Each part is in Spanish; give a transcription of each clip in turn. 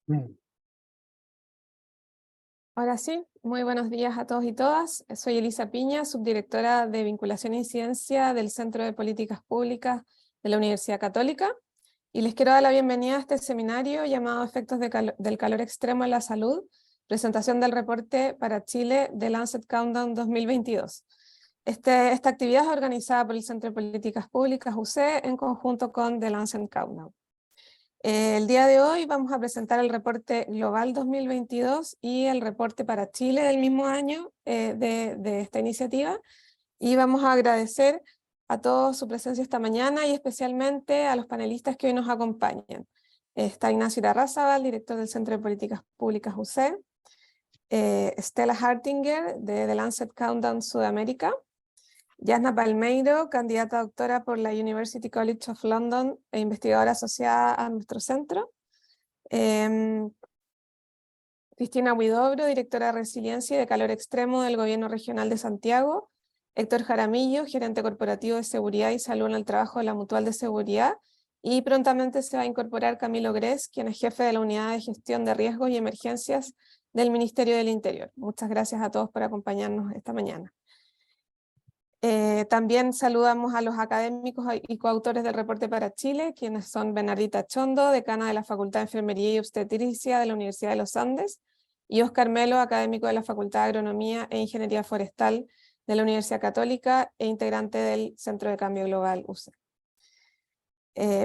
Mm. Ahora sí, muy buenos días a todos y todas. Soy Elisa Piña, subdirectora de Vinculación y Ciencia del Centro de Políticas Públicas de la Universidad Católica, y les quiero dar la bienvenida a este seminario llamado Efectos del calor extremo en la salud, presentación del reporte para Chile de Lancet Countdown 2022. Esta actividad es organizada por el Centro de Políticas Públicas UC en conjunto con The Lancet Countdown. El día de hoy vamos a presentar el reporte global 2022 y el reporte para Chile del mismo año de esta iniciativa, y vamos a agradecer a todos su presencia esta mañana y especialmente a los panelistas que hoy nos acompañan. Está Ignacio Irarrázaval, director del Centro de Políticas Públicas UC, Stella Hartinger de The Lancet Countdown Sudamérica, Yasna Palmeiro, candidata a doctora por la University College of London e investigadora asociada a nuestro centro. Cristina Huidobro, directora de Resiliencia y de Calor Extremo del Gobierno Regional de Santiago. Héctor Jaramillo, gerente corporativo de Seguridad y Salud en el Trabajo de la Mutual de Seguridad. Y prontamente se va a incorporar Camilo Gres, quien es jefe de la Unidad de Gestión de Riesgos y Emergencias del Ministerio del Interior. Muchas gracias a todos por acompañarnos esta mañana. También saludamos a los académicos y coautores del reporte para Chile, quienes son Bernardita Chondo, decana de la Facultad de Enfermería y Obstetricia de la Universidad de los Andes, y Óscar Melo, académico de la Facultad de Agronomía e Ingeniería Forestal de la Universidad Católica e integrante del Centro de Cambio Global UC.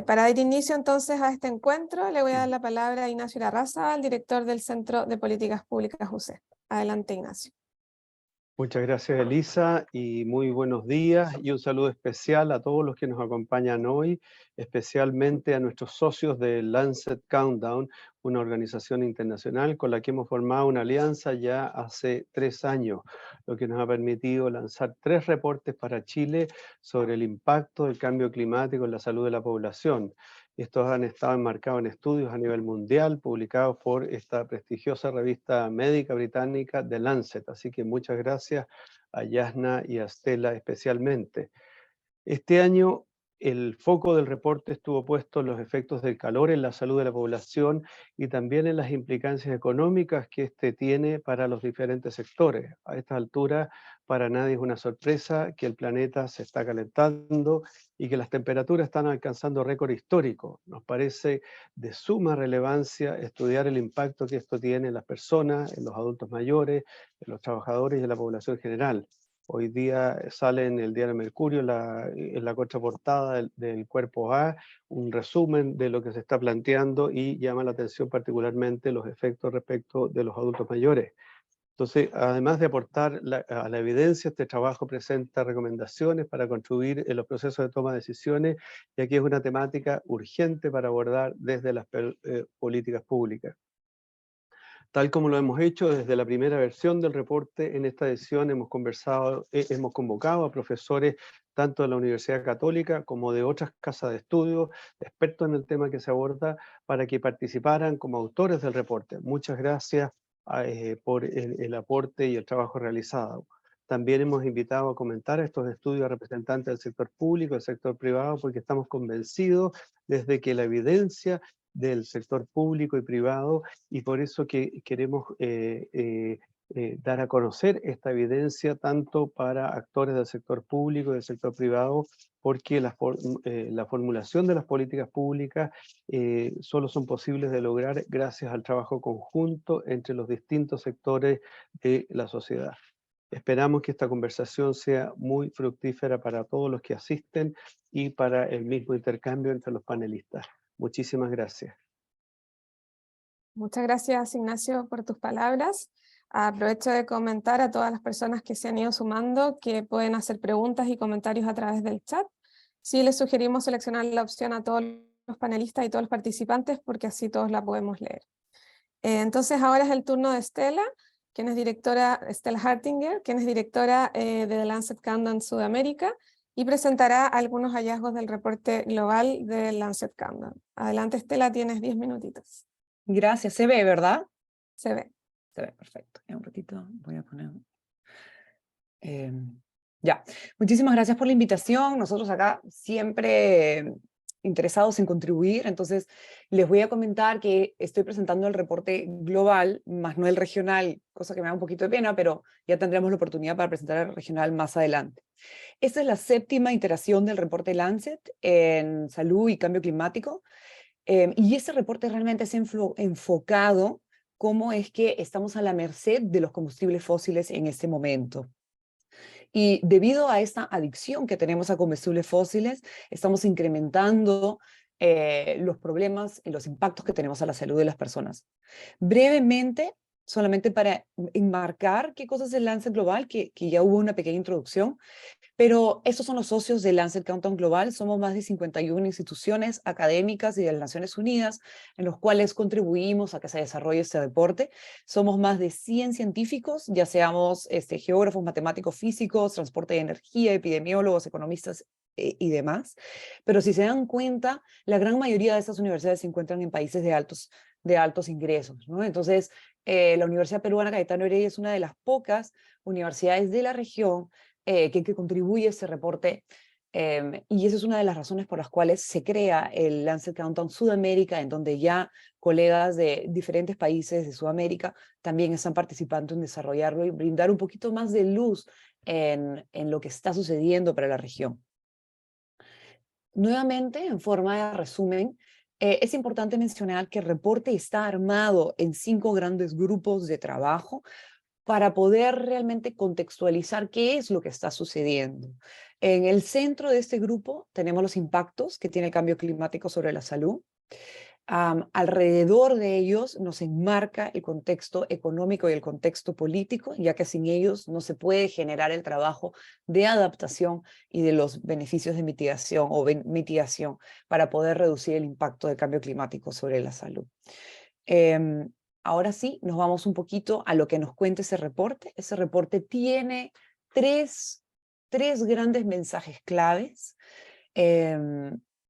Para dar inicio entonces a este encuentro, le voy a dar la palabra a Ignacio Irarrázaval, director del Centro de Políticas Públicas UC. Adelante, Ignacio. Muchas gracias, Elisa, y muy buenos días y un saludo especial a todos los que nos acompañan hoy, especialmente a nuestros socios de Lancet Countdown, una organización internacional con la que hemos formado una alianza ya hace 3 años, lo que nos ha permitido lanzar 3 reportes para Chile sobre el impacto del cambio climático en la salud de la población. Estos han estado enmarcados en estudios a nivel mundial, publicados por esta prestigiosa revista médica británica The Lancet. Así que muchas gracias a Yasna y a Stella especialmente. Este año el foco del reporte estuvo puesto en los efectos del calor en la salud de la población y también en las implicancias económicas que este tiene para los diferentes sectores. A esta altura, para nadie es una sorpresa que el planeta se está calentando y que las temperaturas están alcanzando récord histórico. Nos parece de suma relevancia estudiar el impacto que esto tiene en las personas, en los adultos mayores, en los trabajadores y en la población general. Hoy día sale en el diario Mercurio, en la contraportada del Cuerpo A, un resumen de lo que se está planteando y llama la atención particularmente los efectos respecto de los adultos mayores. Entonces, además de aportar a la evidencia, este trabajo presenta recomendaciones para contribuir en los procesos de toma de decisiones, y aquí es una temática urgente para abordar desde las políticas públicas. Tal como lo hemos hecho desde la primera versión del reporte, en esta edición hemos convocado a profesores tanto de la Universidad Católica como de otras casas de estudio, expertos en el tema que se aborda, para que participaran como autores del reporte. Muchas gracias por el aporte y el trabajo realizado. También hemos invitado a comentar estos estudios a representantes del sector público y del sector privado, porque estamos convencidos desde que la evidencia del sector público y privado, y por eso que queremos dar a conocer esta evidencia tanto para actores del sector público y del sector privado, porque la formulación de las políticas públicas solo son posibles de lograr gracias al trabajo conjunto entre los distintos sectores de la sociedad. Esperamos que esta conversación sea muy fructífera para todos los que asisten y para el mismo intercambio entre los panelistas. Muchísimas gracias. Muchas gracias, Ignacio, por tus palabras. Aprovecho de comentar a todas las personas que se han ido sumando que pueden hacer preguntas y comentarios a través del chat. Sí, les sugerimos seleccionar la opción a todos los panelistas y todos los participantes, porque así todos la podemos leer. Entonces ahora es el turno de Stella, quien es directora, Stella Hartinger, quien es directora de The Lancet Countdown Sudamérica, y presentará algunos hallazgos del reporte global de Lancet Countdown. Adelante, Stella, tienes 10 minutitos. Gracias, se ve, ¿verdad? Se ve. Se ve, perfecto. Ya un ratito voy a poner... Ya, muchísimas gracias por la invitación. Nosotros acá siempre interesados en contribuir. Entonces, les voy a comentar que estoy presentando el reporte global, más no el regional, cosa que me da un poquito de pena, pero ya tendremos la oportunidad para presentar el regional más adelante. Esta es la 7ª iteración del reporte Lancet en salud y cambio climático. Y este reporte realmente es enfocado cómo es que estamos a la merced de los combustibles fósiles en este momento. Y debido a esta adicción que tenemos a combustibles fósiles, estamos incrementando los problemas y los impactos que tenemos a la salud de las personas. Brevemente, solamente para enmarcar qué cosas es el Lancet Global, que ya hubo una pequeña introducción, pero estos son los socios del Lancet Countdown Global. Somos más de 51 instituciones académicas y de las Naciones Unidas en los cuales contribuimos a que se desarrolle este deporte. Somos más de 100 científicos, ya seamos geógrafos, matemáticos, físicos, transporte de energía, epidemiólogos, economistas y demás. Pero si se dan cuenta, la gran mayoría de estas universidades se encuentran en países de altos ingresos, ¿no? Entonces, la Universidad Peruana Cayetano Heredia es una de las pocas universidades de la región que contribuye a este reporte, y esa es una de las razones por las cuales se crea el Lancet Countdown Sudamérica, en donde ya colegas de diferentes países de Sudamérica también están participando en desarrollarlo y brindar un poquito más de luz en lo que está sucediendo para la región. Nuevamente, en forma de resumen, es importante mencionar que el reporte está armado en 5 grandes grupos de trabajo para poder realmente contextualizar qué es lo que está sucediendo. En el centro de este grupo tenemos los impactos que tiene el cambio climático sobre la salud. Alrededor de ellos nos enmarca el contexto económico y el contexto político, ya que sin ellos no se puede generar el trabajo de adaptación y de los beneficios de mitigación mitigación para poder reducir el impacto del cambio climático sobre la salud. Ahora sí, nos vamos un poquito a lo que nos cuenta ese reporte. Ese reporte tiene tres grandes mensajes claves.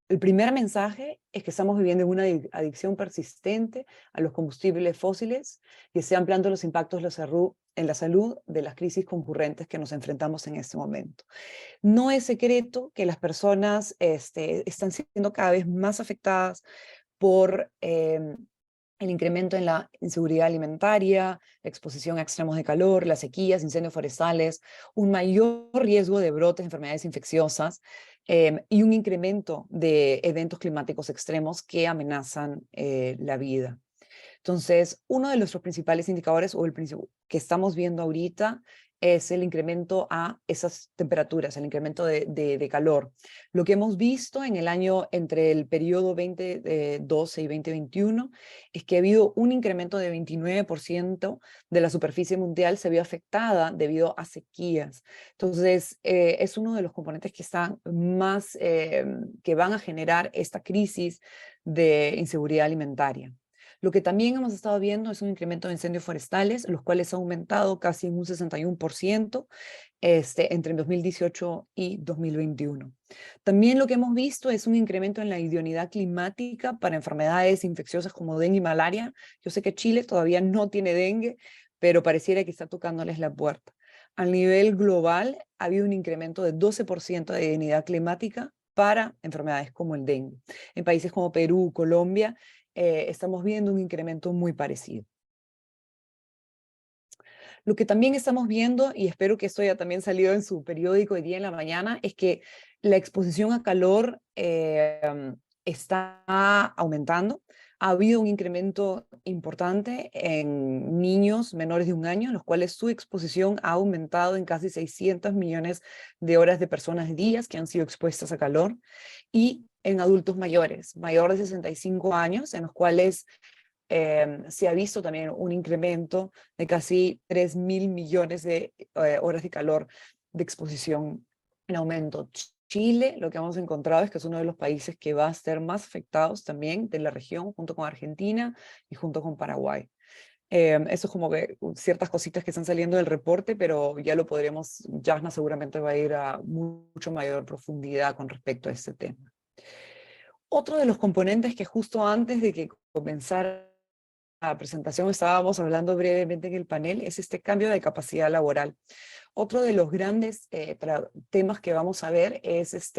El primer mensaje es que estamos viviendo en una adicción persistente a los combustibles fósiles que se ampliando los impactos en la salud de las crisis concurrentes que nos enfrentamos en este momento. No es secreto que las personas están siendo cada vez más afectadas por el incremento en la inseguridad alimentaria, la exposición a extremos de calor, las sequías, incendios forestales, un mayor riesgo de brotes de enfermedades infecciosas y un incremento de eventos climáticos extremos que amenazan la vida. Entonces, uno de nuestros principales indicadores, o el que estamos viendo ahorita, es el incremento a esas temperaturas, el incremento de calor. Lo que hemos visto en el año, entre el periodo 2012 y 2021, es que ha habido un incremento de 29% de la superficie mundial se vio afectada debido a sequías. Entonces, es uno de los componentes que están más, que van a generar esta crisis de inseguridad alimentaria. Lo que también hemos estado viendo es un incremento de incendios forestales, los cuales han aumentado casi en un 61% entre el 2018 y 2021. También lo que hemos visto es un incremento en la idoneidad climática para enfermedades infecciosas como dengue y malaria. Yo sé que Chile todavía no tiene dengue, pero pareciera que está tocándoles la puerta. A nivel global, ha habido un incremento de 12% de idoneidad climática para enfermedades como el dengue. En países como Perú, Colombia, estamos viendo un incremento muy parecido. Lo que también estamos viendo, y espero que esto haya también salido en su periódico hoy día en la mañana, es que la exposición a calor está aumentando. Ha habido un incremento importante en niños menores de 1 año, en los cuales su exposición ha aumentado en casi 600 millones de horas de personas días que han sido expuestas a calor, y en adultos mayores, mayor de 65 años, en los cuales se ha visto también un incremento de casi 3.000 millones de horas de calor de exposición en aumento. Chile, lo que hemos encontrado es que es uno de los países que va a ser más afectados también de la región, junto con Argentina y junto con Paraguay. Eso es como que ciertas cositas que están saliendo del reporte, pero ya lo podremos, Jasna seguramente va a ir a mucho mayor profundidad con respecto a este tema. Otro de los componentes que justo antes de que comenzara presentación estábamos hablando brevemente en el panel, es este cambio de capacidad laboral. Otro de los grandes temas que vamos a ver es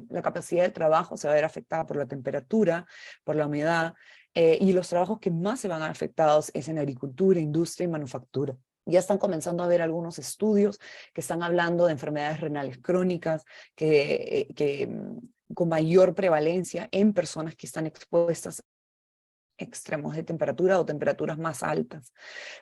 la capacidad de trabajo se va a ver afectada por la temperatura, por la humedad, y los trabajos que más se van a ver afectados es en agricultura, industria y manufactura. Ya están comenzando a haber algunos estudios que están hablando de enfermedades renales crónicas con mayor prevalencia en personas que están expuestas extremos de temperatura o temperaturas más altas.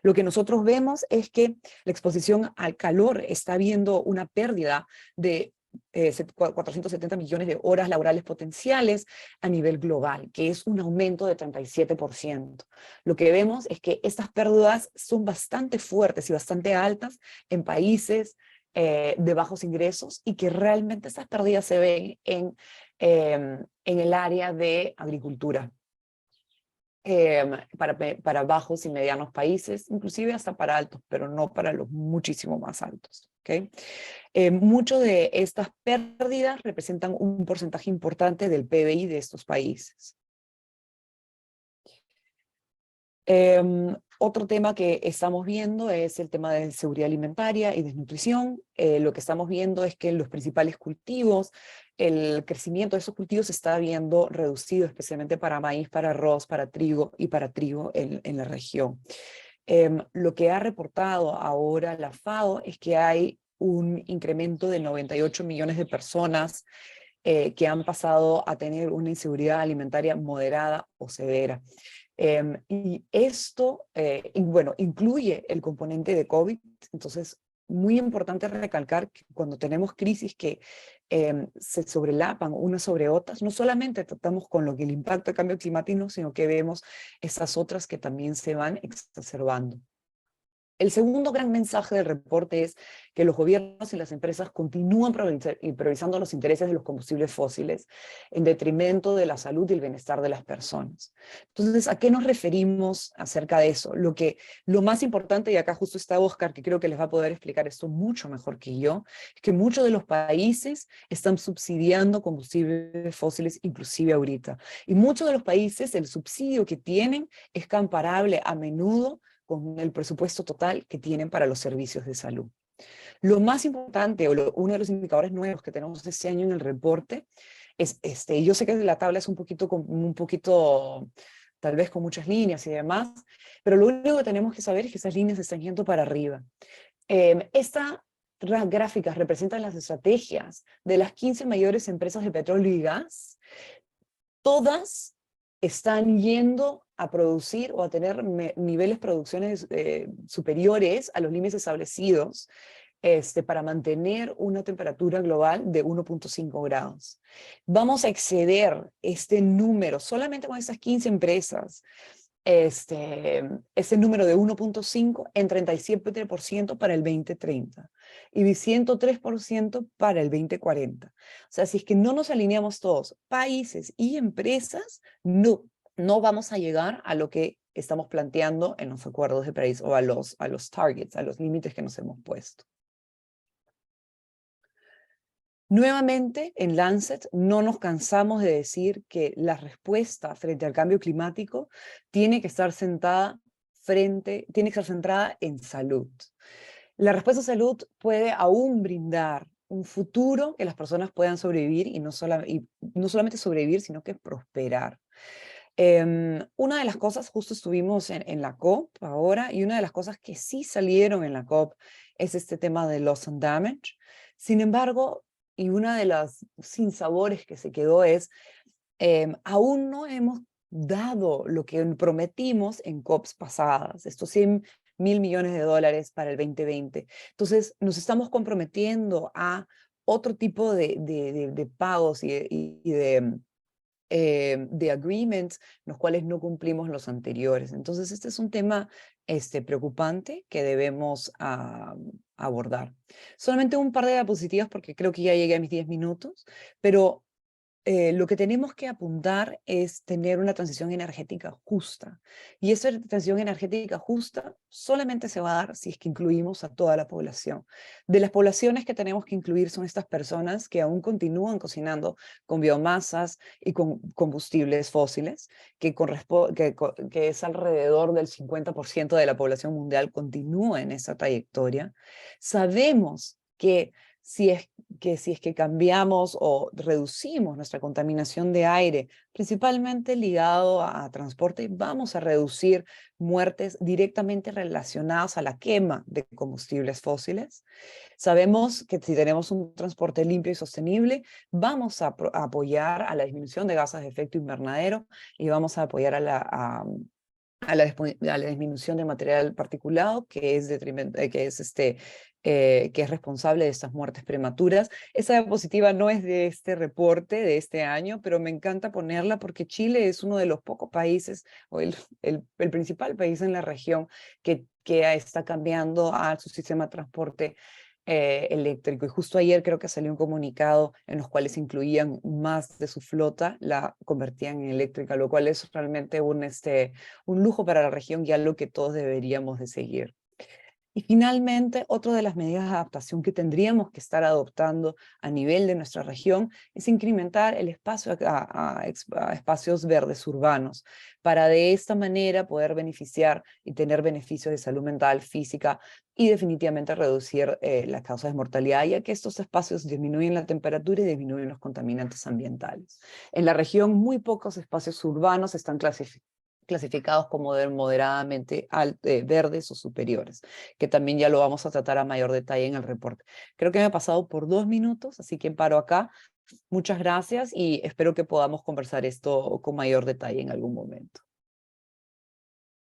Lo que nosotros vemos es que la exposición al calor está viendo una pérdida de 470 millones de horas laborales potenciales a nivel global, que es un aumento de 37%. Lo que vemos es que estas pérdidas son bastante fuertes y bastante altas en países de bajos ingresos y que realmente estas pérdidas se ven en el área de agricultura. Para bajos y medianos países, inclusive hasta para altos, pero no para los muchísimo más altos. ¿Okay? Mucho de estas pérdidas representan un porcentaje importante del PBI de estos países. Otro tema que estamos viendo es el tema de seguridad alimentaria y desnutrición. Lo que estamos viendo es que los principales cultivos, el crecimiento de esos cultivos se está viendo reducido, especialmente para maíz, para arroz, para trigo en la región. Lo que ha reportado ahora la FAO es que hay un incremento de 98 millones de personas que han pasado a tener una inseguridad alimentaria moderada o severa. Y esto, bueno, incluye el componente de COVID, entonces muy importante recalcar que cuando tenemos crisis que se sobrelapan unas sobre otras, no solamente tratamos con lo que el impacto del cambio climático, sino que vemos esas otras que también se van exacerbando. El segundo gran mensaje del reporte es que los gobiernos y las empresas continúan priorizando los intereses de los combustibles fósiles en detrimento de la salud y el bienestar de las personas. Entonces, ¿a qué nos referimos acerca de eso? Lo más importante, y acá justo está Oscar, que creo que les va a poder explicar esto mucho mejor que yo, es que muchos de los países están subsidiando combustibles fósiles, inclusive ahorita. Y muchos de los países, el subsidio que tienen es comparable a menudo con el presupuesto total que tienen para los servicios de salud. Lo más importante, uno de los indicadores nuevos que tenemos este año en el reporte, es yo sé que la tabla es un poquito, tal vez con muchas líneas y demás, pero lo único que tenemos que saber es que esas líneas están yendo para arriba. Estas gráficas representan las estrategias de las 15 mayores empresas de petróleo y gas. Todas están yendo a producir o a tener niveles de producciones superiores a los límites establecidos para mantener una temperatura global de 1.5 grados. Vamos a exceder este número solamente con estas 15 empresas, ese número de 1.5 en 37% para el 2030 y 103% para el 2040. O sea, si es que no nos alineamos todos, países y empresas, no vamos a llegar a lo que estamos planteando en los acuerdos de París o a los targets, a los límites que nos hemos puesto. Nuevamente, en Lancet no nos cansamos de decir que la respuesta frente al cambio climático tiene que estar centrada en salud. La respuesta a salud puede aún brindar un futuro que las personas puedan sobrevivir y no solamente sobrevivir, sino que prosperar. Una de las cosas, justo estuvimos en la COP ahora, y una de las cosas que sí salieron en la COP es este tema de loss and damage. Sin embargo, y una de las sinsabores que se quedó es, aún no hemos dado lo que prometimos en COPs pasadas, estos 100.000 millones de dólares para el 2020. Entonces, nos estamos comprometiendo a otro tipo de pagos y de agreements, los cuales no cumplimos los anteriores. Entonces, este es un tema preocupante que debemos abordar. Solamente un par de diapositivas porque creo que ya llegué a mis 10 minutos, pero lo que tenemos que apuntar es tener una transición energética justa. Y esa transición energética justa solamente se va a dar si es que incluimos a toda la población. De las poblaciones que tenemos que incluir son estas personas que aún continúan cocinando con biomasas y con combustibles fósiles, que es alrededor del 50% de la población mundial continúa en esa trayectoria. Sabemos que si es que cambiamos o reducimos nuestra contaminación de aire, principalmente ligado a transporte, vamos a reducir muertes directamente relacionadas a la quema de combustibles fósiles. Sabemos que si tenemos un transporte limpio y sostenible, vamos a apoyar a la disminución de gases de efecto invernadero y vamos a apoyar a la disminución de material particulado que es responsable de estas muertes prematuras. Esa diapositiva no es de este reporte de este año, pero me encanta ponerla porque Chile es uno de los pocos países, o el principal país en la región que está cambiando a su sistema de transporte eléctrico. Y justo ayer creo que salió un comunicado en los cuales incluían más de su flota, la convertían en eléctrica, lo cual es realmente un lujo para la región y algo que todos deberíamos de seguir. Y finalmente, otra de las medidas de adaptación que tendríamos que estar adoptando a nivel de nuestra región es incrementar el espacio a espacios verdes urbanos, para de esta manera poder beneficiar y tener beneficios de salud mental, física y definitivamente reducir las causas de mortalidad, ya que estos espacios disminuyen la temperatura y disminuyen los contaminantes ambientales. En la región, muy pocos espacios urbanos están clasificados como moderadamente verdes o superiores, que también ya lo vamos a tratar a mayor detalle en el reporte. Creo que me he pasado por 2 minutos, así que paro acá. Muchas gracias y espero que podamos conversar esto con mayor detalle en algún momento.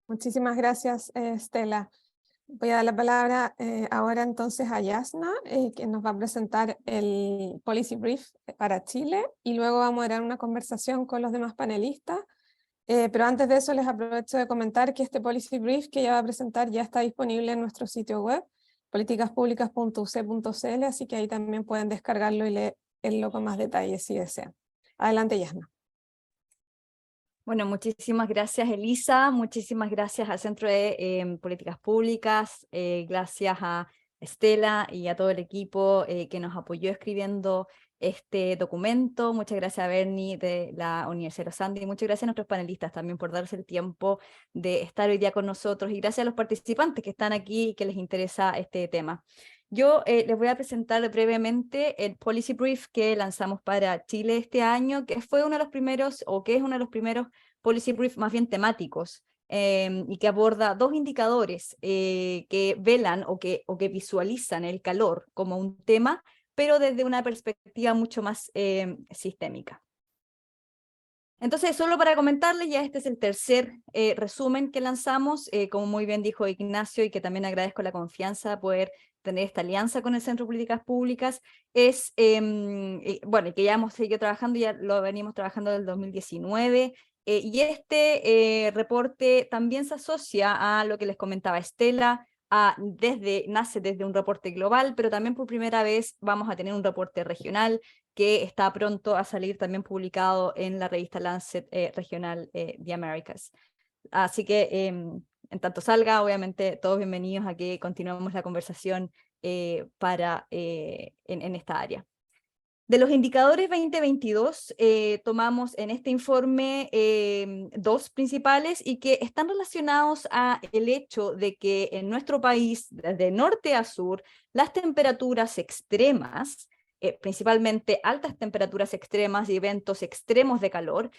Muchísimas gracias, Estela. Voy a dar la palabra ahora entonces a Yasna, que nos va a presentar el Policy Brief para Chile y luego va a moderar una conversación con los demás panelistas. Pero antes de eso les aprovecho de comentar que este Policy Brief que ella va a presentar ya está disponible en nuestro sitio web, politicaspublicas.uc.cl, así que ahí también pueden descargarlo y leerlo con más detalles si desean. Adelante, Yasna. Bueno, muchísimas gracias, Elisa, muchísimas gracias al Centro de Políticas Públicas, gracias a Estela y a todo el equipo que nos apoyó escribiendo este documento. Muchas gracias a Bernie de la Universidad de los Andes y muchas gracias a nuestros panelistas también por darse el tiempo de estar hoy día con nosotros y gracias a los participantes que están aquí y que les interesa este tema. Yo les voy a presentar brevemente el Policy Brief que lanzamos para Chile este año, que fue uno de los primeros, o que es uno de los primeros Policy Brief más bien temáticos, y que aborda 2 indicadores que velan o que visualizan el calor como un tema, pero desde una perspectiva mucho más sistémica. Entonces, solo para comentarles, ya este es el tercer resumen que lanzamos, como muy bien dijo Ignacio, y que también agradezco la confianza de poder tener esta alianza con el Centro de Políticas Públicas, es, bueno, que ya hemos seguido trabajando, ya lo venimos trabajando desde el 2019, y este reporte también se asocia a lo que les comentaba Estela, nace desde un reporte global, pero también por primera vez vamos a tener un reporte regional que está pronto a salir también publicado en la revista Lancet regional The Americas. Así que en tanto salga, obviamente todos bienvenidos a que continuemos la conversación en esta área. De los indicadores 2022, tomamos en este informe 2 principales y que están relacionados al hecho de que en nuestro país, desde norte a sur, las temperaturas extremas, principalmente altas temperaturas extremas y eventos extremos de calor,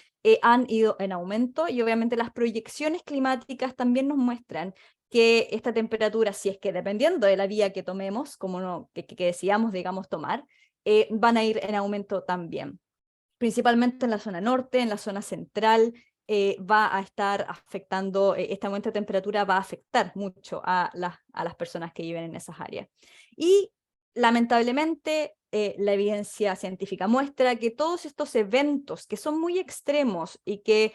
han ido en aumento y obviamente las proyecciones climáticas también nos muestran que esta temperatura, si es que dependiendo de la vía que tomemos, como que decidamos, digamos, tomar, van a ir en aumento también. Principalmente en la zona norte, en la zona central, va a estar afectando, este aumento de temperatura va a afectar mucho a las personas que viven en esas áreas. Y lamentablemente, la evidencia científica muestra que todos estos eventos que son muy extremos y que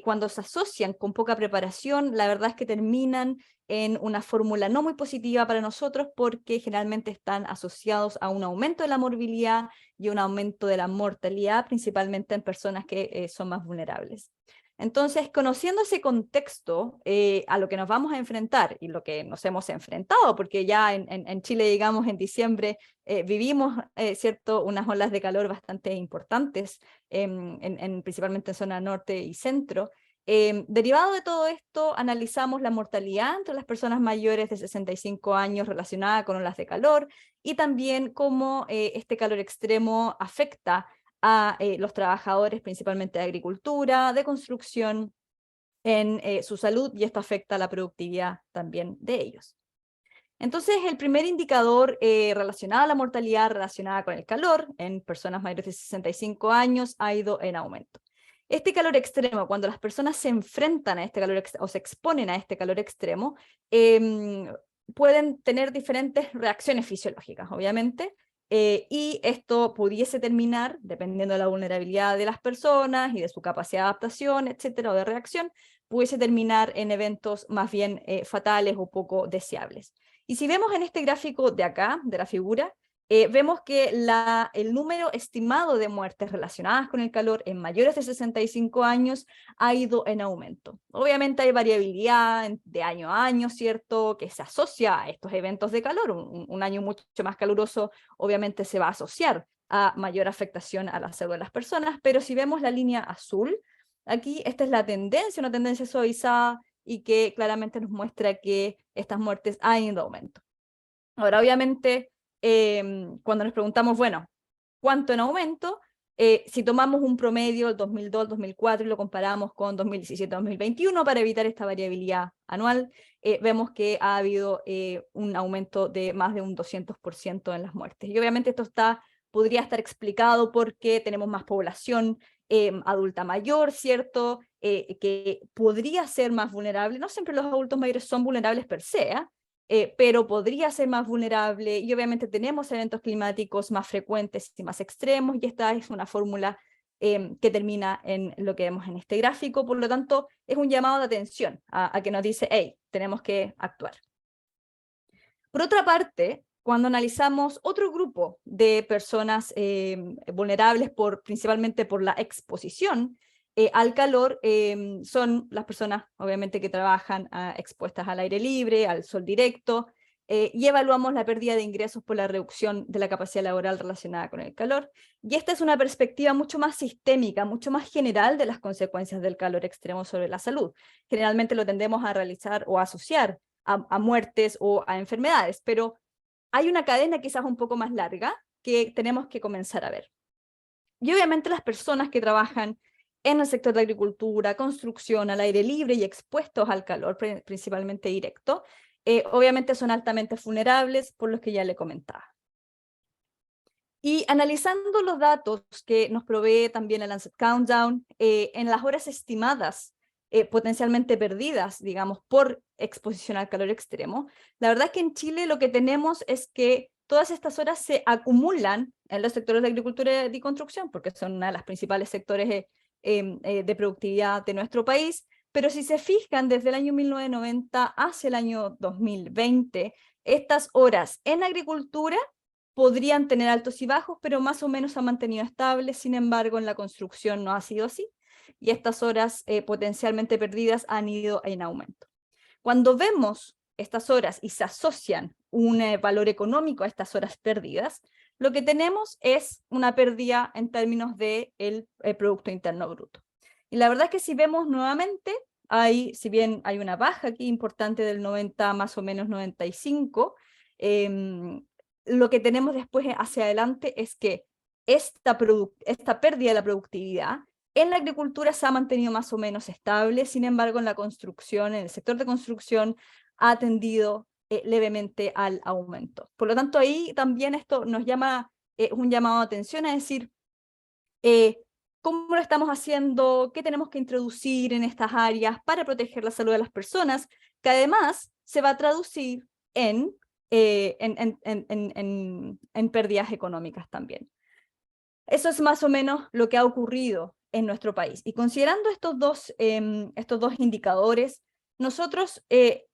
cuando se asocian con poca preparación, la verdad es que terminan en una fórmula no muy positiva para nosotros, porque generalmente están asociados a un aumento de la morbilidad y un aumento de la mortalidad, principalmente en personas que son más vulnerables. Entonces, conociendo ese contexto a lo que nos vamos a enfrentar y lo que nos hemos enfrentado, porque ya en Chile, digamos, en diciembre vivimos, ¿cierto?, unas olas de calor bastante importantes, principalmente en zona norte y centro. Derivado de todo esto, analizamos la mortalidad entre las personas mayores de 65 años relacionada con olas de calor, y también cómo este calor extremo afecta a los trabajadores, principalmente de agricultura, de construcción, en su salud, y esto afecta a la productividad también de ellos. Entonces, el primer indicador relacionado a la mortalidad relacionada con el calor en personas mayores de 65 años ha ido en aumento. Este calor extremo, cuando las personas se enfrentan a este calor o se exponen a este calor extremo, pueden tener diferentes reacciones fisiológicas, obviamente, y esto pudiese terminar, dependiendo de la vulnerabilidad de las personas y de su capacidad de adaptación, etcétera, o de reacción, pudiese terminar en eventos más bien fatales o poco deseables. Y si vemos en este gráfico de acá, de la figura, vemos que el número estimado de muertes relacionadas con el calor en mayores de 65 años ha ido en aumento. Obviamente hay variabilidad de año a año, ¿cierto?, que se asocia a estos eventos de calor. Un año mucho más caluroso obviamente se va a asociar a mayor afectación a la salud de las personas, pero si vemos la línea azul, aquí esta es la tendencia, una tendencia suavizada, y que claramente nos muestra que estas muertes han ido en aumento. Ahora, obviamente, cuando nos preguntamos, bueno, ¿cuánto en aumento? Si tomamos un promedio del 2002-2004 y lo comparamos con 2017-2021 para evitar esta variabilidad anual, vemos que ha habido un aumento de más de un 200% en las muertes. Y obviamente esto podría estar explicado porque tenemos más población adulta mayor, ¿cierto?, que podría ser más vulnerable. No siempre los adultos mayores son vulnerables per se, pero podría ser más vulnerable, y obviamente tenemos eventos climáticos más frecuentes y más extremos, y esta es una fórmula que termina en lo que vemos en este gráfico. Por lo tanto, es un llamado de atención a que nos dice, hey, tenemos que actuar. Por otra parte, cuando analizamos otro grupo de personas vulnerables principalmente por la exposición al calor, son las personas obviamente que trabajan expuestas al aire libre, al sol directo, y evaluamos la pérdida de ingresos por la reducción de la capacidad laboral relacionada con el calor. Y esta es una perspectiva mucho más sistémica, mucho más general de las consecuencias del calor extremo sobre la salud. Generalmente lo tendemos a realizar o a asociar a muertes o a enfermedades, pero hay una cadena quizás un poco más larga que tenemos que comenzar a ver. Y obviamente las personas que trabajan en el sector de agricultura, construcción, al aire libre y expuestos al calor, principalmente directo, obviamente son altamente vulnerables por los que ya le comentaba. Y analizando los datos que nos provee también el Lancet Countdown, en las horas estimadas potencialmente perdidas, digamos, por exposición al calor extremo, la verdad es que en Chile lo que tenemos es que todas estas horas se acumulan en los sectores de agricultura y construcción, porque son una de las principales sectores de productividad de nuestro país, pero si se fijan, desde el año 1990 hacia el año 2020, estas horas en agricultura podrían tener altos y bajos, pero más o menos se han mantenido estables. Sin embargo, en la construcción no ha sido así, y estas horas potencialmente perdidas han ido en aumento. Cuando vemos estas horas y se asocian un valor económico a estas horas perdidas, lo que tenemos es una pérdida en términos del Producto Interno Bruto. Y la verdad es que si vemos nuevamente, si bien hay una baja aquí importante del 90, más o menos 95, lo que tenemos después hacia adelante es que esta pérdida de la productividad en la agricultura se ha mantenido más o menos estable. Sin embargo, en la construcción, en el sector de construcción, ha tendido levemente al aumento. Por lo tanto, ahí también esto nos llama un llamado de atención a decir, ¿cómo lo estamos haciendo? ¿Qué tenemos que introducir en estas áreas para proteger la salud de las personas? Que además se va a traducir en pérdidas económicas también. Eso es más o menos lo que ha ocurrido en nuestro país. Y considerando estos dos indicadores, nosotros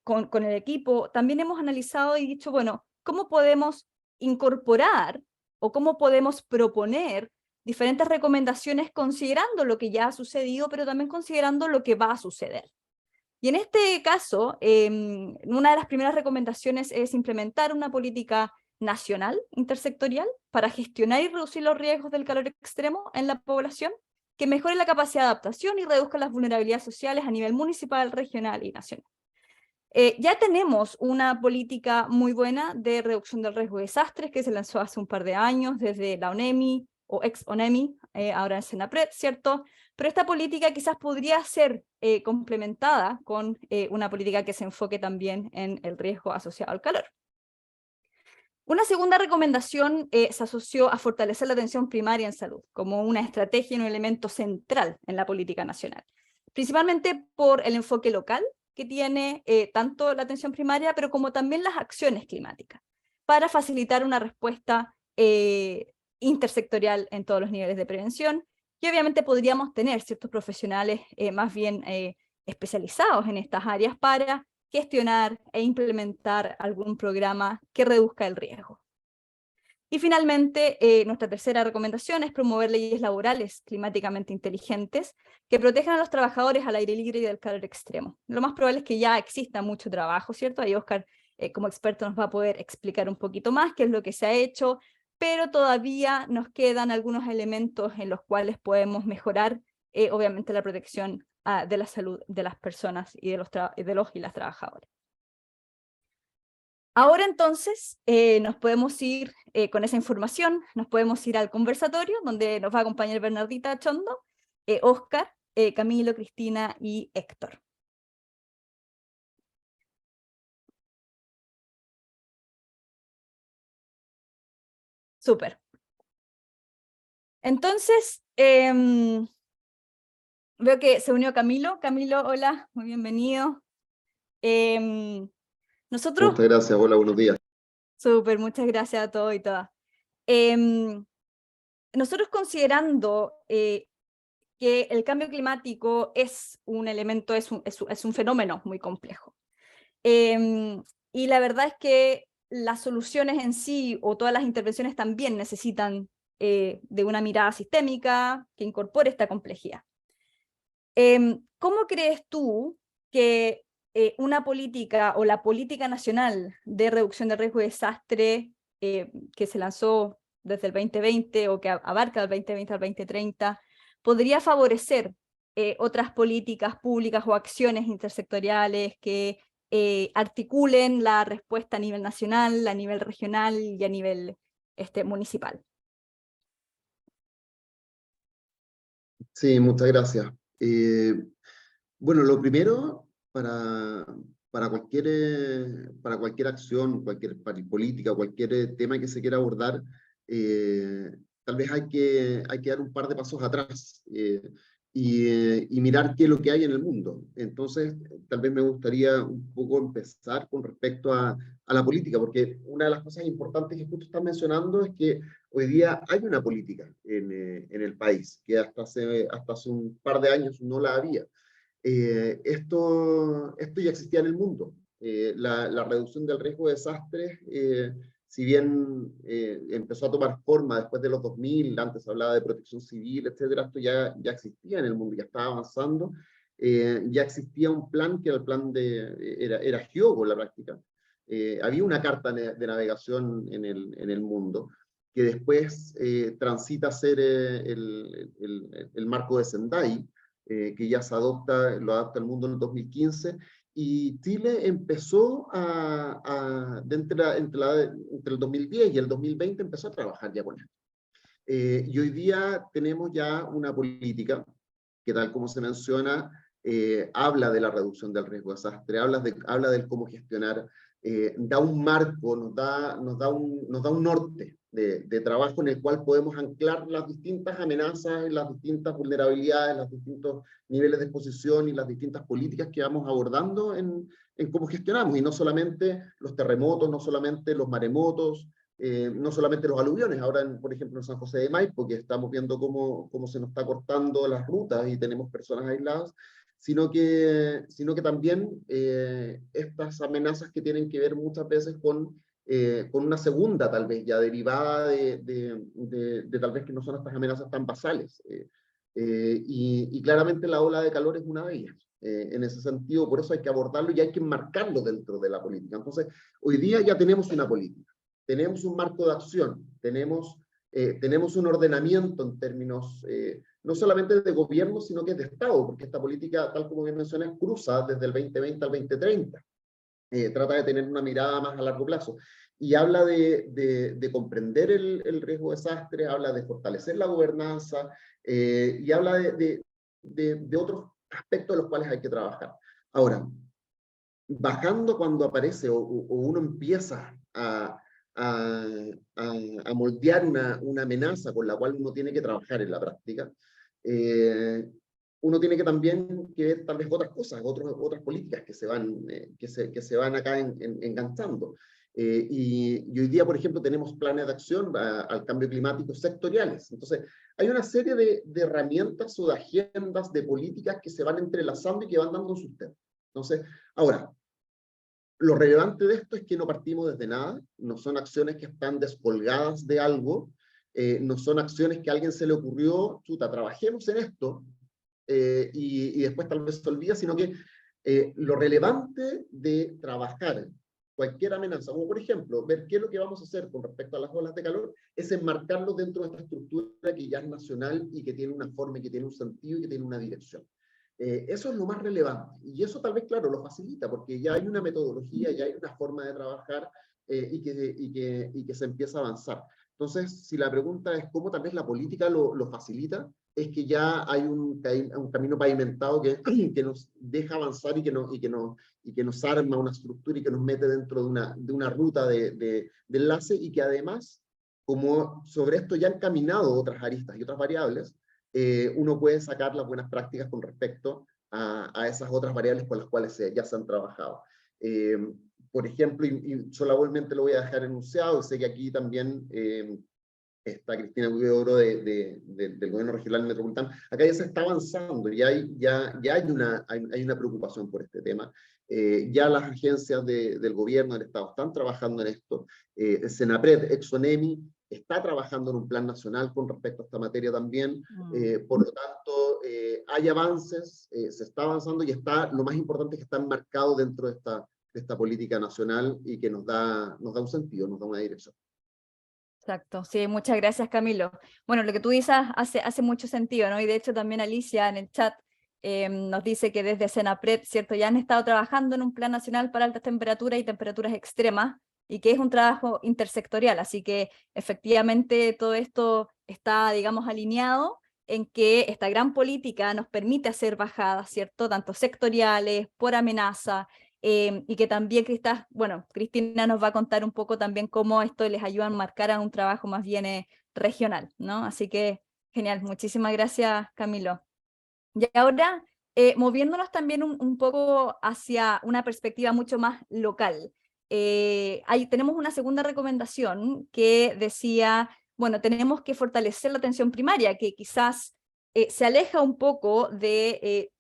con el equipo también hemos analizado y dicho, bueno, ¿cómo podemos incorporar o cómo podemos proponer diferentes recomendaciones considerando lo que ya ha sucedido, pero también considerando lo que va a suceder? Y en este caso, una de las primeras recomendaciones es implementar una política nacional intersectorial para gestionar y reducir los riesgos del calor extremo en la población, que mejore la capacidad de adaptación y reduzca las vulnerabilidades sociales a nivel municipal, regional y nacional. Ya tenemos una política muy buena de reducción del riesgo de desastres que se lanzó hace un par de años desde la ONEMI, o ex-ONEMI, ahora en Senapred, ¿cierto? Pero esta política quizás podría ser complementada con una política que se enfoque también en el riesgo asociado al calor. Una segunda recomendación se asoció a fortalecer la atención primaria en salud, como una estrategia y un elemento central en la política nacional, principalmente por el enfoque local que tiene tanto la atención primaria, pero como también las acciones climáticas, para facilitar una respuesta intersectorial en todos los niveles de prevención, y obviamente podríamos tener ciertos profesionales más bien especializados en estas áreas para gestionar e implementar algún programa que reduzca el riesgo. Y finalmente, nuestra tercera recomendación es promover leyes laborales climáticamente inteligentes que protejan a los trabajadores al aire libre y del calor extremo. Lo más probable es que ya exista mucho trabajo, ¿cierto? Ahí Oscar, como experto, nos va a poder explicar un poquito más qué es lo que se ha hecho, pero todavía nos quedan algunos elementos en los cuales podemos mejorar, obviamente, la protección de la salud de las personas y de los y las trabajadoras. Ahora entonces nos podemos ir con esa información, nos podemos ir al conversatorio donde nos va a acompañar Bernardita Chondo, Oscar, Camilo, Cristina y Héctor. Súper. Entonces, veo que se unió Camilo. Camilo, hola, muy bienvenido. Nosotros... Muchas gracias, hola, buenos días. Súper, muchas gracias a todos y todas. Nosotros considerando que el cambio climático es un elemento, es un fenómeno muy complejo. Y la verdad es que las soluciones en sí, o todas las intervenciones también necesitan de una mirada sistémica que incorpore esta complejidad. ¿Cómo crees tú que una política o la política nacional de reducción de riesgo de desastre que se lanzó desde el 2020 o que abarca del 2020 al 2030 podría favorecer otras políticas públicas o acciones intersectoriales que articulen la respuesta a nivel nacional, a nivel regional y a nivel municipal? Sí, muchas gracias. Bueno, lo primero, para cualquier acción, cualquier política, cualquier tema que se quiera abordar, tal vez hay que dar un par de pasos atrás y mirar qué es lo que hay en el mundo. Entonces, tal vez me gustaría un poco empezar con respecto a la política, porque una de las cosas importantes que justo estás mencionando es que hoy día hay una política en el país, que hasta hace un par de años no la había. Esto ya existía en el mundo. La reducción del riesgo de desastres, si bien empezó a tomar forma después de los 2000, antes hablaba de protección civil, etcétera, esto ya existía en el mundo, ya estaba avanzando. Ya existía un plan que era el plan era Hyogo en la práctica. Había una carta de navegación en el mundo, que después transita a ser el marco de Sendai, que ya lo adapta el mundo en el 2015, y Chile empezó entre el 2010 y el 2020 empezó a trabajar ya con esto. Y hoy día tenemos ya una política que, tal como se menciona, habla de la reducción del riesgo de desastre, habla del cómo gestionar, da un marco, nos da un norte de trabajo en el cual podemos anclar las distintas amenazas, las distintas vulnerabilidades, los distintos niveles de exposición y las distintas políticas que vamos abordando en cómo gestionamos, y no solamente los terremotos, no solamente los maremotos, no solamente los aluviones, ahora, por ejemplo, en San José de Maipo, que estamos viendo cómo se nos está cortando las rutas y tenemos personas aisladas, sino que también estas amenazas que tienen que ver muchas veces con una segunda, tal vez, ya derivada de tal vez que no son estas amenazas tan basales. Y claramente la ola de calor es una de ellas. En ese sentido, por eso hay que abordarlo y hay que enmarcarlo dentro de la política. Entonces, hoy día ya tenemos una política, tenemos un marco de acción, tenemos un ordenamiento en términos no solamente de gobierno, sino que de Estado, porque esta política, tal como bien mencioné, cruza desde el 2020 al 2030. Trata de tener una mirada más a largo plazo. Y habla de comprender el riesgo de desastre, habla de fortalecer la gobernanza, y habla de otros aspectos de los cuales hay que trabajar. Ahora, bajando cuando aparece o uno empieza a moldear una amenaza con la cual uno tiene que trabajar en la práctica, uno tiene que también que ver tal vez otras cosas, otras políticas que se van acá enganchando. Y hoy día, por ejemplo, tenemos planes de acción al cambio climático sectoriales. Entonces, hay una serie de herramientas o de agendas, de políticas que se van entrelazando y que van dando un sustento. Entonces, ahora, lo relevante de esto es que no partimos desde nada, no son acciones que están descolgadas de algo, no son acciones que a alguien se le ocurrió, chuta, trabajemos en esto, y después tal vez se olvida, sino que lo relevante de trabajar cualquier amenaza, como por ejemplo, ver qué es lo que vamos a hacer con respecto a las olas de calor, es enmarcarlo dentro de esta estructura que ya es nacional y que tiene una forma, y que tiene un sentido y que tiene una dirección. Eso es lo más relevante, y eso tal vez, claro, lo facilita, porque ya hay una metodología, ya hay una forma de trabajar, y que se empieza a avanzar. Entonces, si la pregunta es cómo tal vez la política lo facilita, es que ya hay un camino pavimentado que nos deja avanzar y que nos arma una estructura y que nos mete dentro de una ruta de enlace, y que además, como sobre esto ya han caminado otras aristas y otras variables, uno puede sacar las buenas prácticas con respecto a esas otras variables con las cuales ya se han trabajado. Por ejemplo, y solamente lo voy a dejar enunciado, sé que aquí también está Cristina Huidobro del gobierno regional metropolitano. Acá ya se está avanzando, ya hay una preocupación por este tema. Ya las agencias del gobierno del Estado están trabajando en esto. Senapred, Exonemi, está trabajando en un plan nacional con respecto a esta materia también. Por lo tanto, hay avances, se está avanzando, y lo más importante es que está enmarcado dentro de esta política nacional, y que nos da un sentido, nos da una dirección. Exacto, sí, muchas gracias, Camilo. Bueno, lo que tú dices hace mucho sentido, ¿no? Y de hecho también Alicia en el chat nos dice que desde Senapred, ¿cierto? Ya han estado trabajando en un plan nacional para altas temperaturas y temperaturas extremas, y que es un trabajo intersectorial, así que efectivamente todo esto está, digamos, alineado en que esta gran política nos permite hacer bajadas, ¿cierto? Tanto sectoriales, por amenaza, y que también Cristina nos va a contar un poco también cómo esto les ayuda a marcar a un trabajo más bien regional, ¿no? Así que genial, muchísimas gracias, Camilo. Y ahora, moviéndonos también un poco hacia una perspectiva mucho más local, tenemos una segunda recomendación que decía, bueno, tenemos que fortalecer la atención primaria, que quizás se aleja un poco de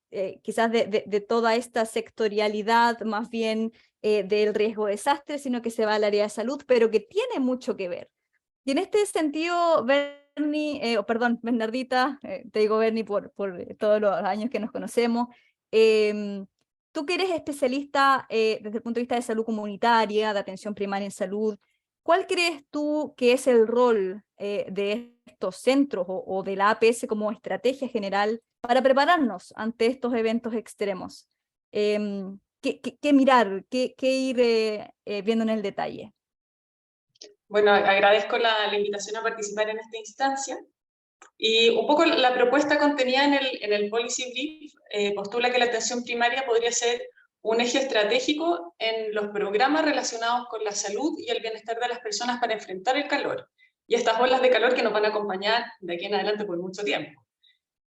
toda esta sectorialidad, más bien del riesgo de desastre, sino que se va al área de salud, pero que tiene mucho que ver. Y en este sentido, Bernardita, te digo Berni por todos los años que nos conocemos, tú que eres especialista desde el punto de vista de salud comunitaria, de atención primaria en salud, ¿cuál crees tú que es el rol de estos centros o de la APS como estrategia general para prepararnos ante estos eventos extremos? ¿Qué mirar, qué ir viendo en el detalle? Bueno, agradezco la invitación a participar en esta instancia. Y un poco la propuesta contenida en el Policy Brief postula que la atención primaria podría ser un eje estratégico en los programas relacionados con la salud y el bienestar de las personas para enfrentar el calor y estas olas de calor que nos van a acompañar de aquí en adelante por mucho tiempo.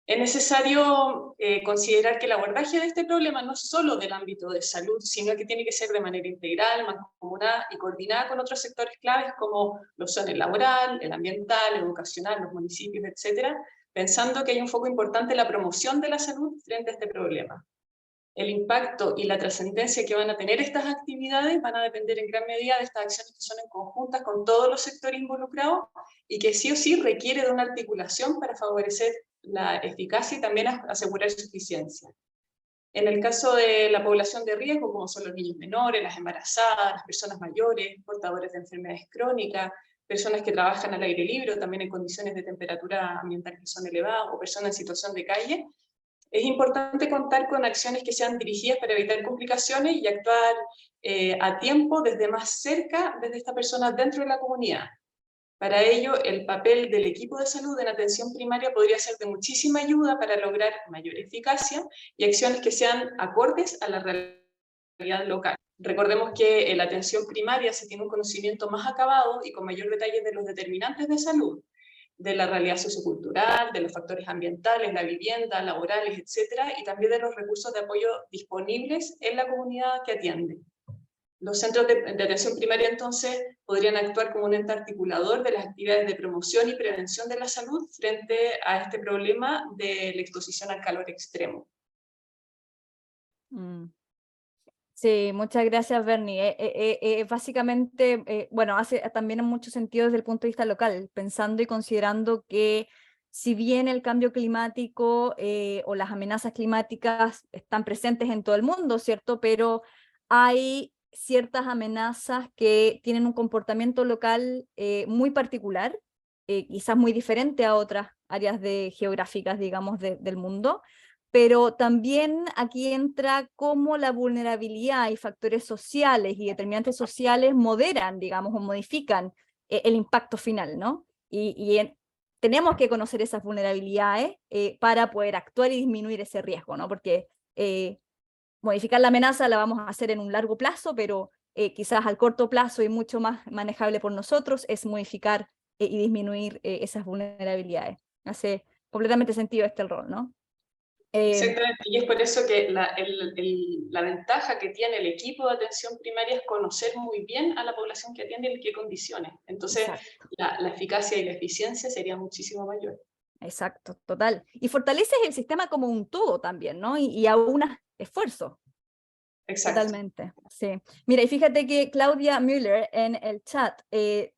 Es necesario considerar que el abordaje de este problema no es solo del ámbito de salud, sino que tiene que ser de manera integral, mancomunada y coordinada con otros sectores claves como lo son el laboral, el ambiental, el educacional, los municipios, etcétera, pensando que hay un foco importante en la promoción de la salud frente a este problema. El impacto y la trascendencia que van a tener estas actividades van a depender en gran medida de estas acciones que son en conjuntas con todos los sectores involucrados y que sí o sí requiere de una articulación para favorecer la eficacia y también asegurar su eficiencia. En el caso de la población de riesgo, como son los niños menores, las embarazadas, las personas mayores, portadores de enfermedades crónicas, personas que trabajan al aire libre o también en condiciones de temperatura ambiental que son elevadas, o personas en situación de calle, es importante contar con acciones que sean dirigidas para evitar complicaciones y actuar a tiempo desde más cerca, desde esta persona dentro de la comunidad. Para ello, el papel del equipo de salud en atención primaria podría ser de muchísima ayuda para lograr mayor eficacia y acciones que sean acordes a la realidad local. Recordemos que en la atención primaria se tiene un conocimiento más acabado y con mayor detalle de los determinantes de salud, de la realidad sociocultural, de los factores ambientales, la vivienda, laborales, etcétera, y también de los recursos de apoyo disponibles en la comunidad que atiende. Los centros de atención primaria, entonces, podrían actuar como un ente articulador de las actividades de promoción y prevención de la salud frente a este problema de la exposición al calor extremo. Sí, muchas gracias, Bernie. Básicamente, bueno, hace también en mucho sentido desde el punto de vista local, pensando y considerando que si bien el cambio climático o las amenazas climáticas están presentes en todo el mundo, ¿cierto? Pero hay ciertas amenazas que tienen un comportamiento local muy particular, quizás muy diferente a otras áreas geográficas, digamos, del mundo. Pero también aquí entra cómo la vulnerabilidad y factores sociales y determinantes sociales moderan, digamos, o modifican el impacto final, ¿no? Tenemos que conocer esas vulnerabilidades para poder actuar y disminuir ese riesgo, ¿no? Porque modificar la amenaza la vamos a hacer en un largo plazo, pero quizás al corto plazo y mucho más manejable por nosotros es modificar y disminuir esas vulnerabilidades. Hace completamente sentido este rol, ¿no? Exactamente, y es por eso que la ventaja que tiene el equipo de atención primaria es conocer muy bien a la población que atiende y en qué condiciones. Entonces, la eficacia y la eficiencia sería muchísimo mayor. Exacto, total. Y fortaleces el sistema como un todo también, ¿no? Y aunas esfuerzo. Exacto. Totalmente, sí. Mira, y fíjate que Claudia Müller en el chat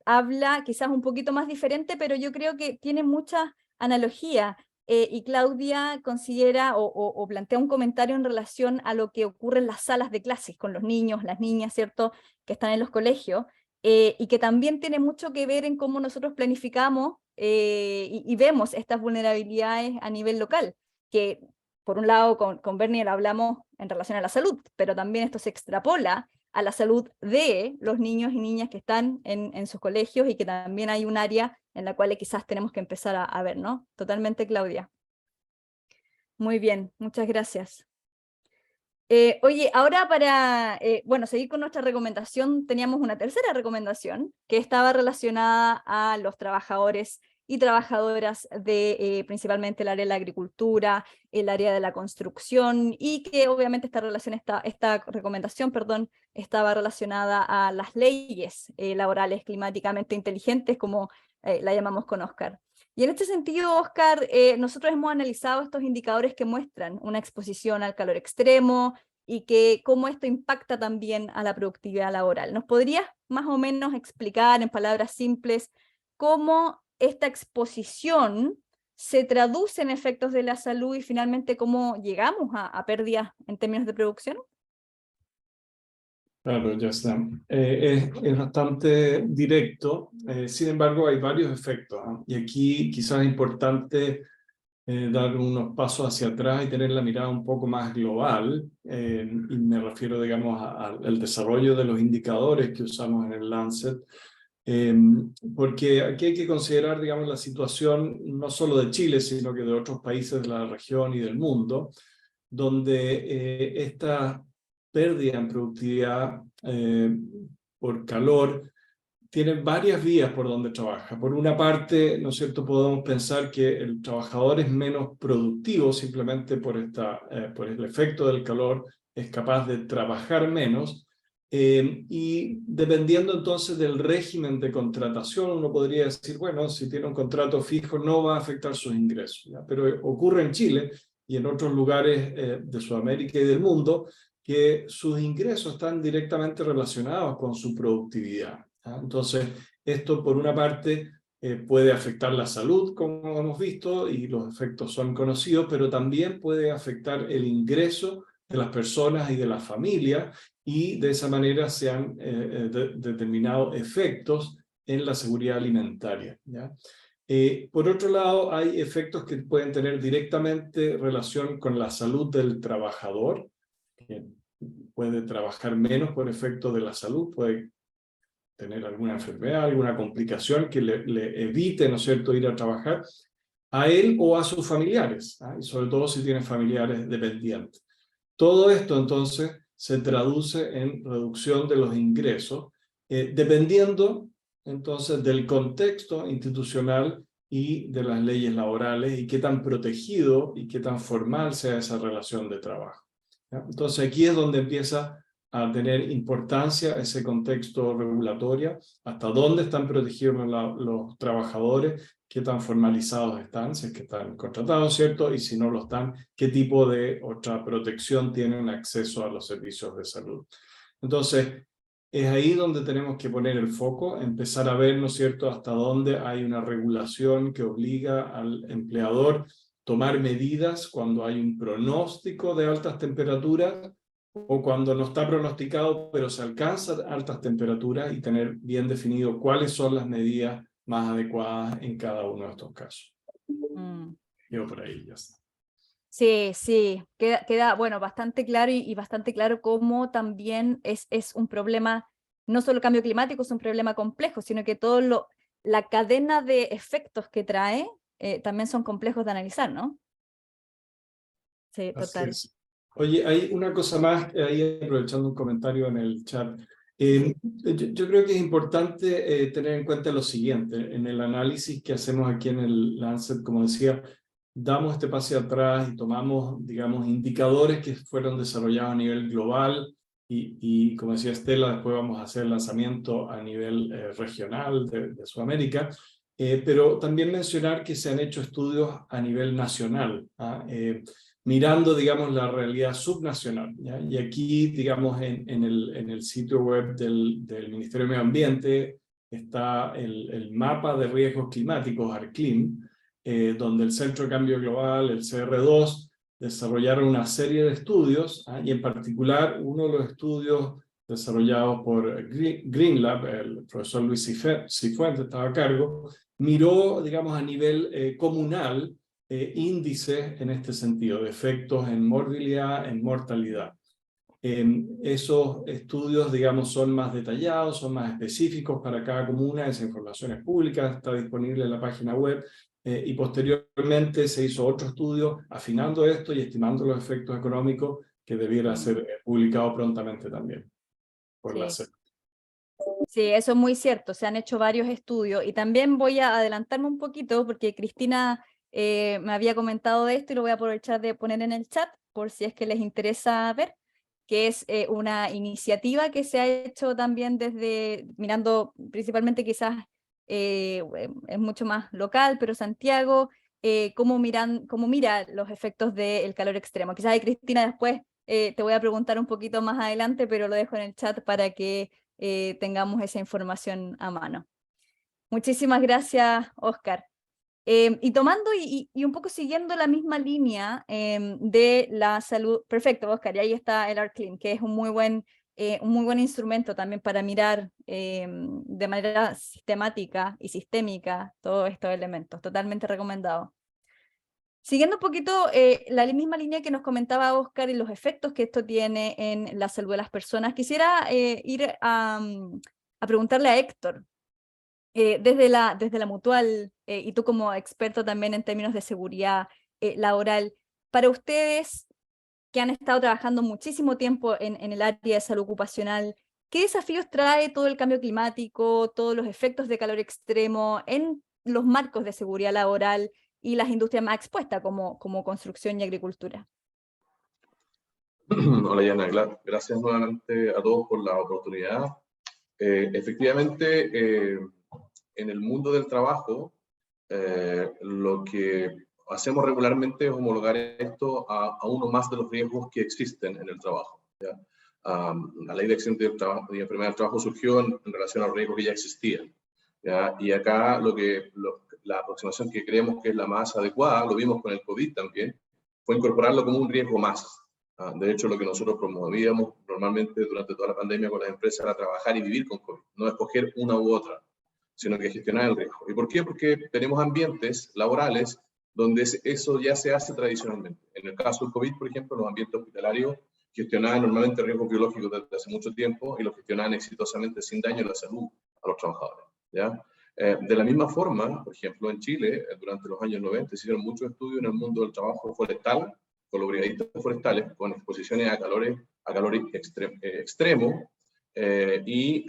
habla quizás un poquito más diferente, pero yo creo que tiene mucha analogía. Y Claudia considera o plantea un comentario en relación a lo que ocurre en las salas de clases con los niños, las niñas, ¿cierto?, que están en los colegios, y que también tiene mucho que ver en cómo nosotros planificamos y vemos estas vulnerabilidades a nivel local, que por un lado con Bernie lo hablamos en relación a la salud, pero también esto se extrapola a la salud de los niños y niñas que están en sus colegios y que también hay un área en la cual quizás tenemos que empezar a ver, ¿no? Totalmente, Claudia. Muy bien, muchas gracias. Oye, ahora para, bueno, seguir con nuestra recomendación, teníamos una tercera recomendación que estaba relacionada a los trabajadores y trabajadoras de principalmente el área de la agricultura, el área de la construcción, y que obviamente esta recomendación, perdón, estaba relacionada a las leyes laborales climáticamente inteligentes, como la llamamos con Oscar. Y en este sentido, Oscar, nosotros hemos analizado estos indicadores que muestran una exposición al calor extremo y cómo esto impacta también a la productividad laboral. ¿Nos podrías más o menos explicar en palabras simples cómo esta exposición se traduce en efectos de la salud y finalmente cómo llegamos a pérdidas en términos de producción? Claro, ya está. Es bastante directo, sin embargo hay varios efectos, ¿no? Y aquí quizás es importante dar unos pasos hacia atrás y tener la mirada un poco más global, y me refiero, digamos, al desarrollo de los indicadores que usamos en el Lancet, porque aquí hay que considerar, digamos, la situación no solo de Chile, sino que de otros países de la región y del mundo, donde esta pérdida en productividad por calor tiene varias vías por donde trabaja. Por una parte, ¿no es cierto?, podemos pensar que el trabajador es menos productivo simplemente por el efecto del calor, es capaz de trabajar menos, y dependiendo entonces del régimen de contratación, uno podría decir, bueno, si tiene un contrato fijo no va a afectar sus ingresos, ¿ya? Pero ocurre en Chile y en otros lugares de Sudamérica y del mundo que sus ingresos están directamente relacionados con su productividad. Entonces, esto por una parte puede afectar la salud, como hemos visto, y los efectos son conocidos, pero también puede afectar el ingreso de las personas y de las familias, y de esa manera se han determinado efectos en la seguridad alimentaria, ¿ya? Por otro lado, hay efectos que pueden tener directamente relación con la salud del trabajador, que puede trabajar menos por efecto de la salud, puede tener alguna enfermedad, alguna complicación que le evite, ¿no es cierto?, ir a trabajar, a él o a sus familiares, y sobre todo si tiene familiares dependientes. Todo esto entonces se traduce en reducción de los ingresos, dependiendo entonces del contexto institucional y de las leyes laborales y qué tan protegido y qué tan formal sea esa relación de trabajo, ¿ya? Entonces aquí es donde empieza a tener importancia ese contexto regulatorio, hasta dónde están protegidos los trabajadores, qué tan formalizados están, si es que están contratados, ¿cierto? Y si no lo están, qué tipo de otra protección tienen acceso a los servicios de salud. Entonces, es ahí donde tenemos que poner el foco, empezar a ver, ¿no es cierto?, hasta dónde hay una regulación que obliga al empleador a tomar medidas cuando hay un pronóstico de altas temperaturas, o cuando no está pronosticado, pero se alcanzan altas temperaturas, y tener bien definido cuáles son las medidas más adecuadas en cada uno de estos casos. Yo por ahí ya está. Sí, sí, queda bueno, bastante claro y bastante claro cómo también es un problema, no solo el cambio climático es un problema complejo, sino que la cadena de efectos que trae también son complejos de analizar, ¿no? Sí, total. Así es. Oye, hay una cosa más, ahí aprovechando un comentario en el chat. Yo creo que es importante tener en cuenta lo siguiente, en el análisis que hacemos aquí en el Lancet, como decía, damos este paso atrás y tomamos, digamos, indicadores que fueron desarrollados a nivel global, y como decía Estela, después vamos a hacer el lanzamiento a nivel regional de Sudamérica, pero también mencionar que se han hecho estudios a nivel nacional, mirando, digamos, la realidad subnacional, ¿ya? Y aquí, digamos, en el sitio web del Ministerio de Medio Ambiente está el mapa de riesgos climáticos, ARCLIM, donde el Centro de Cambio Global, el CR2, desarrollaron una serie de estudios, y en particular uno de los estudios desarrollados por GreenLab, el profesor Luis Cifuentes estaba a cargo, miró, digamos, a nivel comunal, índices en este sentido, de efectos en morbilidad, en mortalidad. Esos estudios, digamos, son más detallados, son más específicos para cada comuna, esa información es pública, está disponible en la página web, y posteriormente se hizo otro estudio afinando esto y estimando los efectos económicos, que debiera ser publicado prontamente también por la SEP. Sí, eso es muy cierto, se han hecho varios estudios, y también voy a adelantarme un poquito porque Cristina me había comentado de esto y lo voy a aprovechar de poner en el chat por si es que les interesa ver, que es una iniciativa que se ha hecho también mirando principalmente quizás, es mucho más local, pero Santiago, cómo mira los efectos del calor extremo. Quizás ahí, Cristina, después te voy a preguntar un poquito más adelante, pero lo dejo en el chat para que tengamos esa información a mano. Muchísimas gracias, Oscar. Y tomando y un poco siguiendo la misma línea de la salud, perfecto, Oscar, y ahí está el ARCLIM, que es un muy buen instrumento también para mirar de manera sistemática y sistémica todos estos elementos, totalmente recomendado. Siguiendo un poquito la misma línea que nos comentaba Oscar y los efectos que esto tiene en la salud de las personas, quisiera ir a preguntarle a Héctor, desde la Mutual, y tú como experto también en términos de seguridad laboral, para ustedes que han estado trabajando muchísimo tiempo en el área de salud ocupacional, ¿Qué desafíos trae todo el cambio climático, todos los efectos de calor extremo en los marcos de seguridad laboral y las industrias más expuestas como construcción y agricultura? Hola, Yana, gracias nuevamente a todos por la oportunidad. Efectivamente, en el mundo del trabajo, lo que hacemos regularmente es homologar esto a uno más de los riesgos que existen en el trabajo, ¿ya? La ley de accidentes y enfermedades del trabajo surgió en relación a los riesgos que ya existían, ¿ya? Y acá la aproximación que creemos que es la más adecuada, lo vimos con el COVID también, fue incorporarlo como un riesgo más. De hecho, lo que nosotros promovíamos normalmente durante toda la pandemia con las empresas era trabajar y vivir con COVID, no escoger una u otra, sino que gestionar el riesgo. ¿Y por qué? Porque tenemos ambientes laborales donde eso ya se hace tradicionalmente. En el caso del COVID, por ejemplo, los ambientes hospitalarios gestionaban normalmente riesgos biológicos desde hace mucho tiempo y los gestionaban exitosamente sin daño a la salud a los trabajadores, ¿ya? De la misma forma, por ejemplo, en Chile, durante los años 90, se hicieron muchos estudios en el mundo del trabajo forestal, con los brigadistas forestales, con exposiciones a calor extremo, y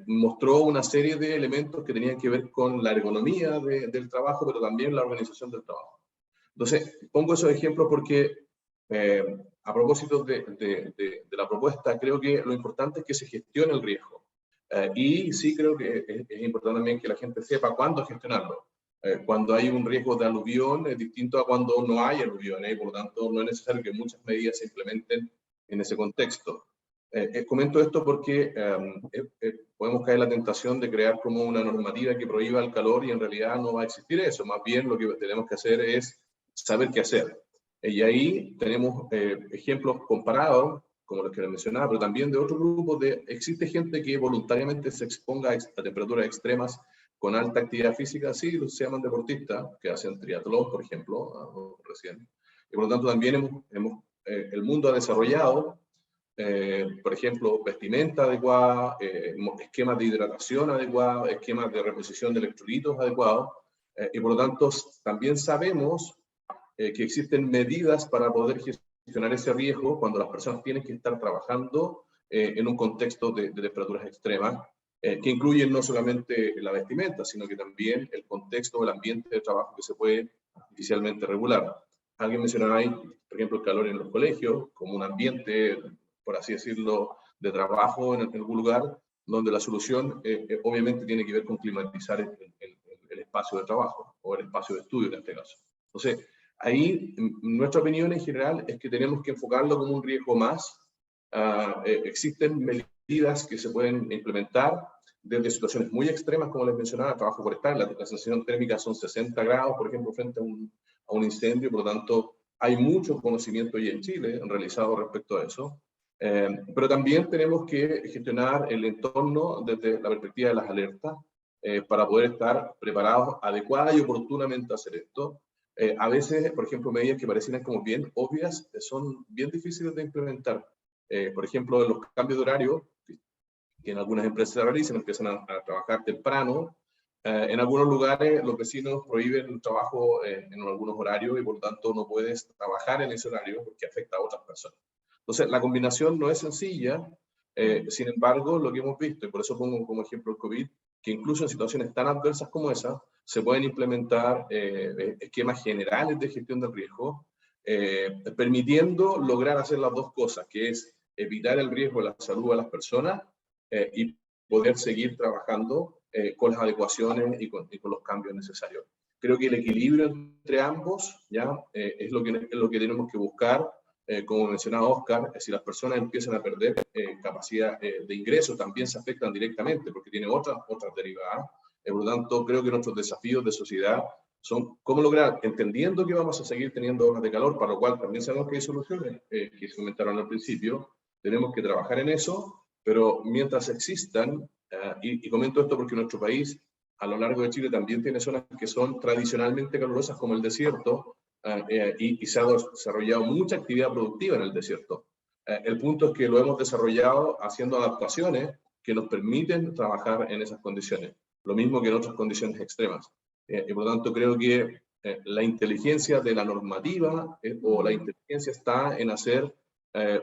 mostró una serie de elementos que tenían que ver con la ergonomía del trabajo, pero también la organización del trabajo. Entonces, pongo esos ejemplos porque, a propósito de la propuesta, creo que lo importante es que se gestione el riesgo. Y sí creo que es importante también que la gente sepa cuándo gestionarlo. Cuando hay un riesgo de aluvión es distinto a cuando no hay aluvión, y por lo tanto no es necesario que muchas medidas se implementen en ese contexto. Comento esto porque podemos caer en la tentación de crear como una normativa que prohíba el calor y en realidad no va a existir eso. Más bien lo que tenemos que hacer es saber qué hacer. Y ahí tenemos ejemplos comparados, como los que les mencionaba, pero también de otros grupos. Existe gente que voluntariamente se exponga a temperaturas extremas con alta actividad física, sí, se llaman deportistas, que hacen triatlón, por ejemplo, recién. Y por lo tanto también el mundo ha desarrollado, por ejemplo, vestimenta adecuada, esquemas de hidratación adecuados, esquemas de reposición de electrolitos adecuados, y por lo tanto también sabemos que existen medidas para poder gestionar ese riesgo cuando las personas tienen que estar trabajando en un contexto de temperaturas extremas, que incluyen no solamente la vestimenta, sino que también el contexto o el ambiente de trabajo que se puede oficialmente regular. Alguien mencionaba ahí, por ejemplo, el calor en los colegios, como un ambiente, por así decirlo, de trabajo en algún lugar, donde la solución obviamente tiene que ver con climatizar el espacio de trabajo, o el espacio de estudio en este caso. Entonces, ahí nuestra opinión en general es que tenemos que enfocarlo como un riesgo más. Existen medidas que se pueden implementar desde situaciones muy extremas, como les mencionaba, el trabajo forestal, la sensación térmica son 60 grados, por ejemplo, frente a un incendio, por lo tanto, hay mucho conocimiento hoy en Chile realizado respecto a eso, pero también tenemos que gestionar el entorno desde la perspectiva de las alertas, para poder estar preparados adecuada y oportunamente a hacer esto. A veces, por ejemplo, medidas que parecen como bien obvias, son bien difíciles de implementar. Por ejemplo, los cambios de horario, que en algunas empresas se realizan, empiezan a trabajar temprano. En algunos lugares los vecinos prohíben el trabajo en algunos horarios y por lo tanto no puedes trabajar en ese horario porque afecta a otras personas. Entonces, la combinación no es sencilla, sin embargo, lo que hemos visto, y por eso pongo como ejemplo el COVID, que incluso en situaciones tan adversas como esa, se pueden implementar esquemas generales de gestión del riesgo, permitiendo lograr hacer las dos cosas, que es evitar el riesgo de la salud de las personas y poder seguir trabajando con las adecuaciones y con los cambios necesarios. Creo que el equilibrio entre ambos ya es lo que tenemos que buscar. Como mencionaba Oscar, si las personas empiezan a perder capacidad de ingreso, también se afectan directamente porque tienen otras derivadas. Por lo tanto, creo que nuestros desafíos de sociedad son cómo lograr, entendiendo que vamos a seguir teniendo olas de calor, para lo cual también sabemos que hay soluciones que se comentaron al principio, tenemos que trabajar en eso, pero mientras existan, y comento esto porque nuestro país, a lo largo de Chile, también tiene zonas que son tradicionalmente calurosas, como el desierto, y se ha desarrollado mucha actividad productiva en el desierto. El punto es que lo hemos desarrollado haciendo adaptaciones que nos permiten trabajar en esas condiciones, lo mismo que en otras condiciones extremas. Y por lo tanto creo que la inteligencia de la normativa o la inteligencia está en hacer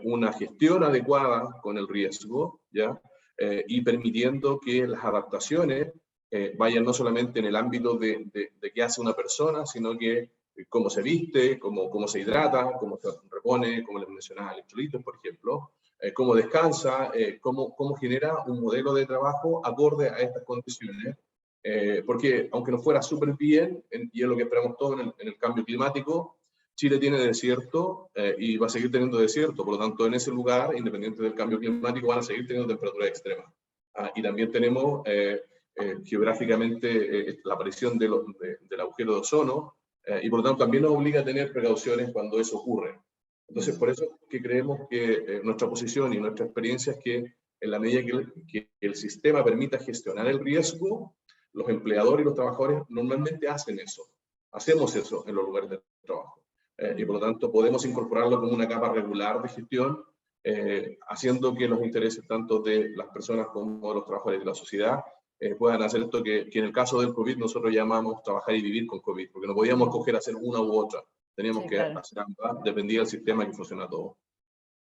una gestión adecuada con el riesgo, ¿ya? Y permitiendo que las adaptaciones vayan no solamente en el ámbito de qué hace una persona, sino que cómo se viste, cómo se hidrata, cómo se repone, como les mencionaba, electrolitos, por ejemplo, cómo descansa, cómo genera un modelo de trabajo acorde a estas condiciones. Porque aunque nos fuera súper bien, y es lo que esperamos todos en el cambio climático, Chile tiene desierto y va a seguir teniendo desierto, por lo tanto en ese lugar, independiente del cambio climático, van a seguir teniendo temperaturas extremas. Y también tenemos geográficamente la aparición del agujero de ozono, y por lo tanto también nos obliga a tener precauciones cuando eso ocurre. Entonces por eso que creemos que nuestra posición y nuestra experiencia es que en la medida que el sistema permita gestionar el riesgo, los empleadores y los trabajadores normalmente hacen eso. Hacemos eso en los lugares de trabajo. Y por lo tanto podemos incorporarlo como una capa regular de gestión, haciendo que los intereses tanto de las personas como de los trabajadores de la sociedad puedan hacer esto que en el caso del COVID nosotros llamamos trabajar y vivir con COVID, porque no podíamos escoger hacer una u otra, teníamos que hacer ambas, dependía del sistema que funciona todo.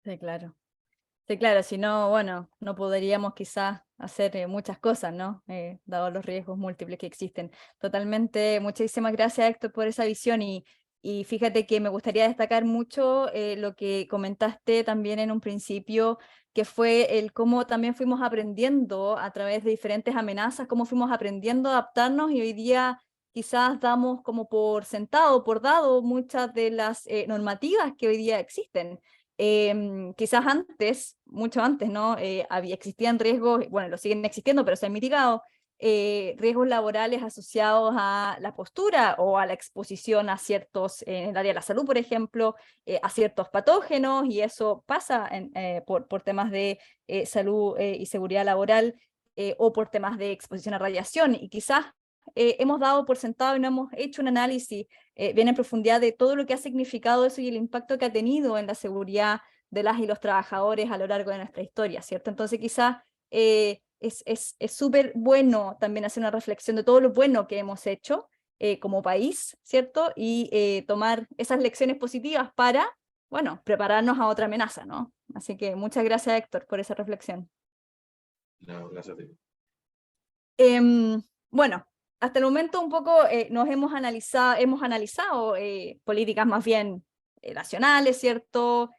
Sí, claro. Sí, claro, si no, bueno, no podríamos quizás hacer muchas cosas, ¿no? Dado los riesgos múltiples que existen. Totalmente, muchísimas gracias, Héctor, por esa visión y fíjate que me gustaría destacar mucho lo que comentaste también en un principio, que fue el cómo también fuimos aprendiendo a través de diferentes amenazas, cómo fuimos aprendiendo a adaptarnos y hoy día quizás damos como por sentado, por dado muchas de las normativas que hoy día existen. Quizás antes, mucho antes, ¿no? Existían riesgos, bueno, lo siguen existiendo, pero se han mitigado, riesgos laborales asociados a la postura o a la exposición a ciertos, en el área de la salud, por ejemplo, a ciertos patógenos, y eso pasa por temas de salud y seguridad laboral, o por temas de exposición a radiación, y quizás hemos dado por sentado y no hemos hecho un análisis bien en profundidad de todo lo que ha significado eso y el impacto que ha tenido en la seguridad de las y los trabajadores a lo largo de nuestra historia, ¿cierto? Entonces quizás es súper bueno también hacer una reflexión de todo lo bueno que hemos hecho como país, ¿cierto? Y tomar esas lecciones positivas para, bueno, prepararnos a otra amenaza, ¿no? Así que muchas gracias, Héctor, por esa reflexión. No, gracias a ti. Bueno, hasta el momento un poco hemos analizado políticas más bien nacionales, ¿cierto?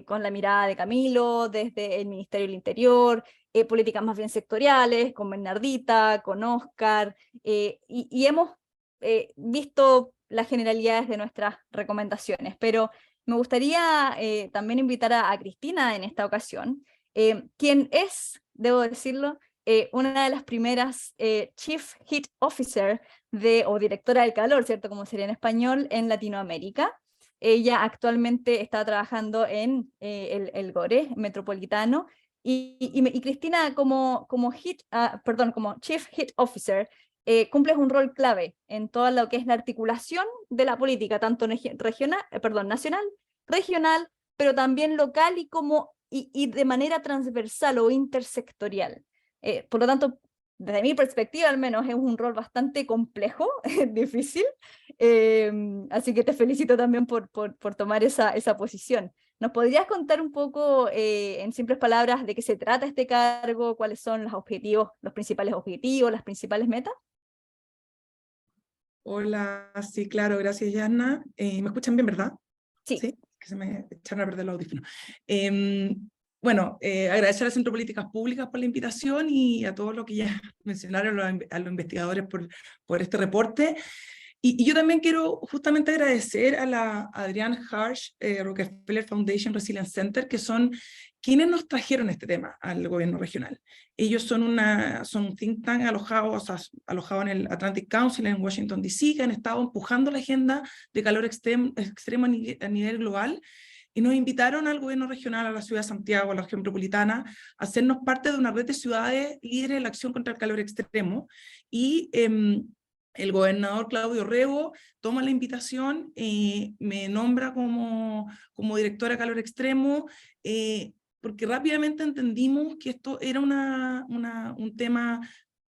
Con la mirada de Camilo, desde el Ministerio del Interior, políticas más bien sectoriales, con Bernardita, con Oscar, y hemos visto las generalidades de nuestras recomendaciones, pero me gustaría también invitar a Cristina en esta ocasión, quien es, debo decirlo, una de las primeras Chief Heat Officer o directora del calor, ¿cierto? Como sería en español, en Latinoamérica. Ella actualmente está trabajando en el GORE metropolitano, y Cristina como Chief Heat Officer cumples un rol clave en todo lo que es la articulación de la política, tanto nacional, regional, pero también local y de manera transversal o intersectorial. Por lo tanto, desde mi perspectiva al menos, es un rol bastante complejo, difícil, así que te felicito también por tomar esa posición. ¿Nos podrías contar un poco, en simples palabras, de qué se trata este cargo, cuáles son los principales objetivos, las principales metas? Hola, sí, claro, gracias, Yana. ¿Me escuchan bien, verdad? Sí. Sí, que se me echaron a perder los audífonos. Bueno, agradecer al Centro de Políticas Públicas por la invitación y a todos los que ya mencionaron, a los investigadores por este reporte. Y yo también quiero justamente agradecer a la Adrienne Harsh Rockefeller Foundation Resilience Center, que son quienes nos trajeron este tema al gobierno regional. Ellos son un think tank alojado en el Atlantic Council en Washington, D.C., que han estado empujando la agenda de calor extremo a nivel global, y nos invitaron al gobierno regional, a la ciudad de Santiago, a la región metropolitana, a hacernos parte de una red de ciudades líderes en la acción contra el calor extremo, y el gobernador Claudio Rego toma la invitación, me nombra como directora de calor extremo, porque rápidamente entendimos que esto era un tema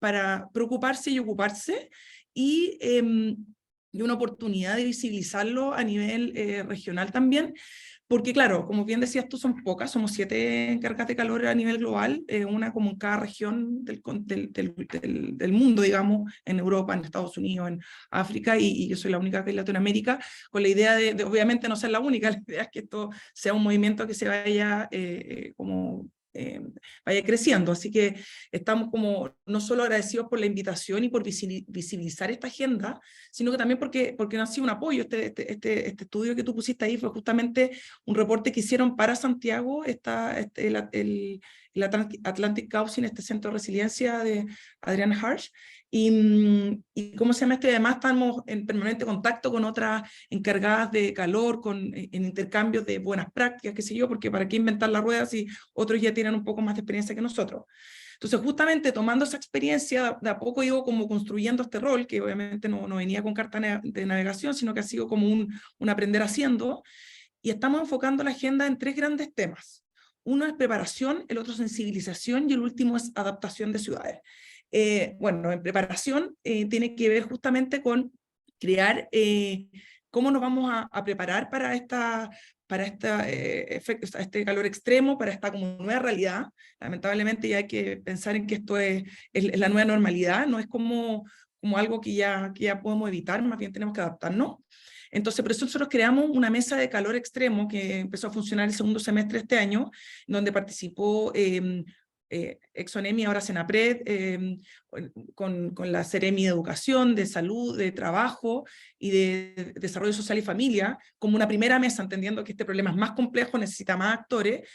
para preocuparse y ocuparse, y una oportunidad de visibilizarlo a nivel regional también, porque claro, como bien decías tú, son pocas, somos 7 encargadas de calor a nivel global, una como en cada región del mundo, digamos, en Europa, en Estados Unidos, en África, y yo soy la única que en Latinoamérica, con la idea de obviamente no ser la única, la idea es que esto sea un movimiento que se vaya vaya creciendo, así que estamos como no solo agradecidos por la invitación y por visibilizar esta agenda, sino que también porque no ha sido un apoyo. Este estudio que tú pusiste ahí fue justamente un reporte que hicieron para Santiago, el Atlantic Council, este centro de resiliencia de Adrián Harsh, y ¿cómo se llama? Además estamos en permanente contacto con otras encargadas de calor, en intercambios de buenas prácticas, qué sé yo, porque para qué inventar la rueda si otros ya tienen un poco más de experiencia que nosotros. Entonces, justamente tomando esa experiencia, de a poco iba como construyendo este rol, que obviamente no venía con carta de navegación, sino que ha sido como un aprender haciendo, y estamos enfocando la agenda en 3 grandes temas. Uno es preparación, el otro sensibilización, y el último es adaptación de ciudades. Bueno, en preparación tiene que ver justamente con crear cómo nos vamos a preparar para este calor extremo, para esta como nueva realidad. Lamentablemente ya hay que pensar en que esto es la nueva normalidad, no es como algo que ya podemos evitar, más bien tenemos que adaptarnos. Entonces, por eso nosotros creamos una mesa de calor extremo que empezó a funcionar el segundo semestre de este año, donde participó Exonemi, ahora Senapred, con la Seremi de Educación, de Salud, de Trabajo y de Desarrollo Social y Familia, como una primera mesa, entendiendo que este problema es más complejo, necesita más actores.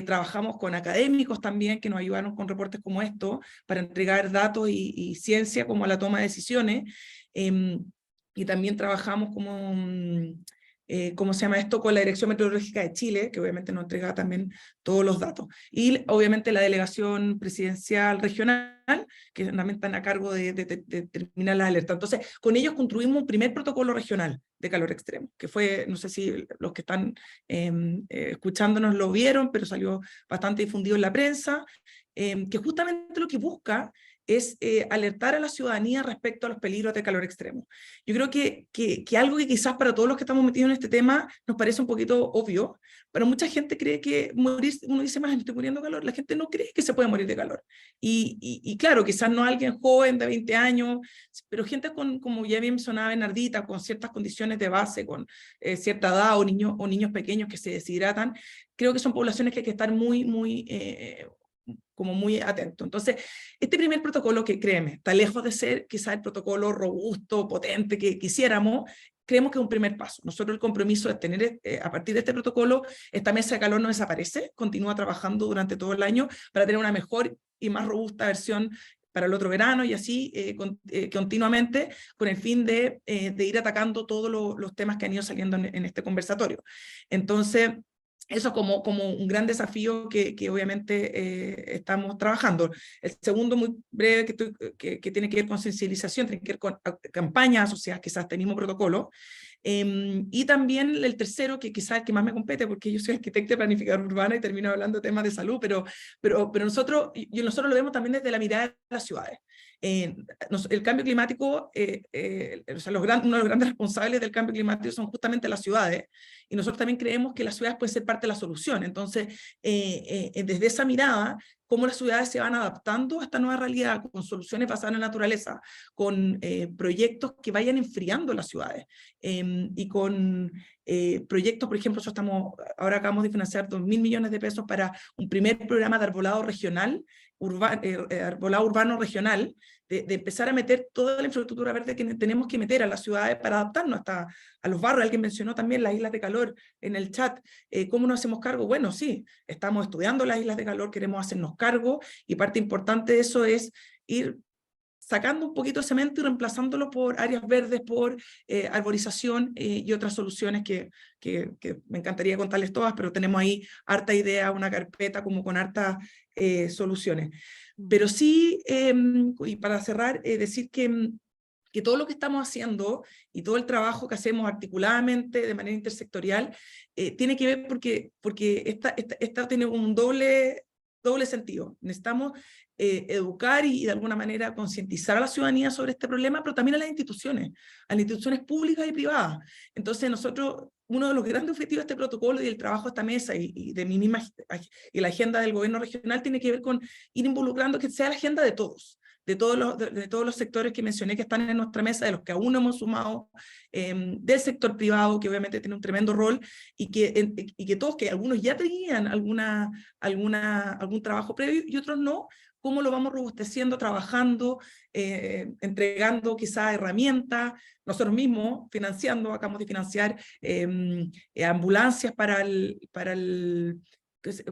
Trabajamos con académicos también, que nos ayudaron con reportes como estos, para entregar datos y ciencia como a la toma de decisiones. Y también trabajamos ¿cómo se llama esto? Con la Dirección Meteorológica de Chile, que obviamente nos entrega también todos los datos. Y obviamente la Delegación Presidencial Regional, que también están a cargo de terminar las alertas. Entonces, con ellos construimos un primer protocolo regional de calor extremo, que fue, no sé si los que están escuchándonos lo vieron, pero salió bastante difundido en la prensa, que justamente lo que busca es alertar a la ciudadanía respecto a los peligros de calor extremo. Yo creo que algo que quizás para todos los que estamos metidos en este tema nos parece un poquito obvio, pero mucha gente cree que morir, uno dice, más, estoy muriendo de calor, la gente no cree que se puede morir de calor. Y claro, quizás no alguien joven de 20 años, pero gente como ya bien mencionaba Bernardita, con ciertas condiciones de base, con cierta edad, o niños pequeños que se deshidratan, creo que son poblaciones que hay que estar muy atento. Entonces, este primer protocolo, que créeme, está lejos de ser quizás el protocolo robusto, potente que quisiéramos, creemos que es un primer paso. Nosotros el compromiso es tener, a partir de este protocolo, esta mesa de calor no desaparece, continúa trabajando durante todo el año para tener una mejor y más robusta versión para el otro verano, y así continuamente, con el fin de ir atacando todos los temas que han ido saliendo en este conversatorio. Entonces, eso como un gran desafío que obviamente estamos trabajando. El segundo, muy breve, que tiene que ver con sensibilización, tiene que ver con campañas asociadas quizás a este mismo protocolo. Y también el tercero, que quizás el que más me compete, porque yo soy arquitecta y planificadora urbana y termino hablando de temas de salud, pero nosotros lo vemos también desde la mirada de las ciudades. El cambio climático, uno de los grandes responsables del cambio climático son justamente las ciudades, y nosotros también creemos que las ciudades pueden ser parte de la solución. Entonces, desde esa mirada, cómo las ciudades se van adaptando a esta nueva realidad, con soluciones basadas en la naturaleza, con proyectos que vayan enfriando las ciudades, y con proyectos, por ejemplo, ahora acabamos de financiar 2.000 millones de pesos para un primer programa de arbolado regional, arbolado urbano regional, de empezar a meter toda la infraestructura verde que tenemos que meter a las ciudades para adaptarnos a los barrios. Alguien mencionó también las islas de calor en el chat. ¿Cómo nos hacemos cargo? Bueno, sí, estamos estudiando las islas de calor, queremos hacernos cargo, y parte importante de eso es ir sacando un poquito de cemento y reemplazándolo por áreas verdes, por arborización y otras soluciones que me encantaría contarles todas, pero tenemos ahí harta idea, una carpeta como con hartas soluciones. Pero sí, y para cerrar, decir que todo lo que estamos haciendo y todo el trabajo que hacemos articuladamente, de manera intersectorial, tiene que ver porque esta tiene un doble sentido. Necesitamos educar y de alguna manera concientizar a la ciudadanía sobre este problema, pero también a las instituciones públicas y privadas. Entonces nosotros uno de los grandes objetivos de este protocolo y del trabajo de esta mesa y de mi misma, y la agenda del gobierno regional tiene que ver con ir involucrando que sea la agenda de todos. De todos los sectores que mencioné que están en nuestra mesa, de los que aún no hemos sumado, del sector privado, que obviamente tiene un tremendo rol, y que todos, que algunos ya tenían algún trabajo previo y otros no, cómo lo vamos robusteciendo, trabajando, entregando quizá herramientas, nosotros mismos financiando, acabamos de financiar ambulancias para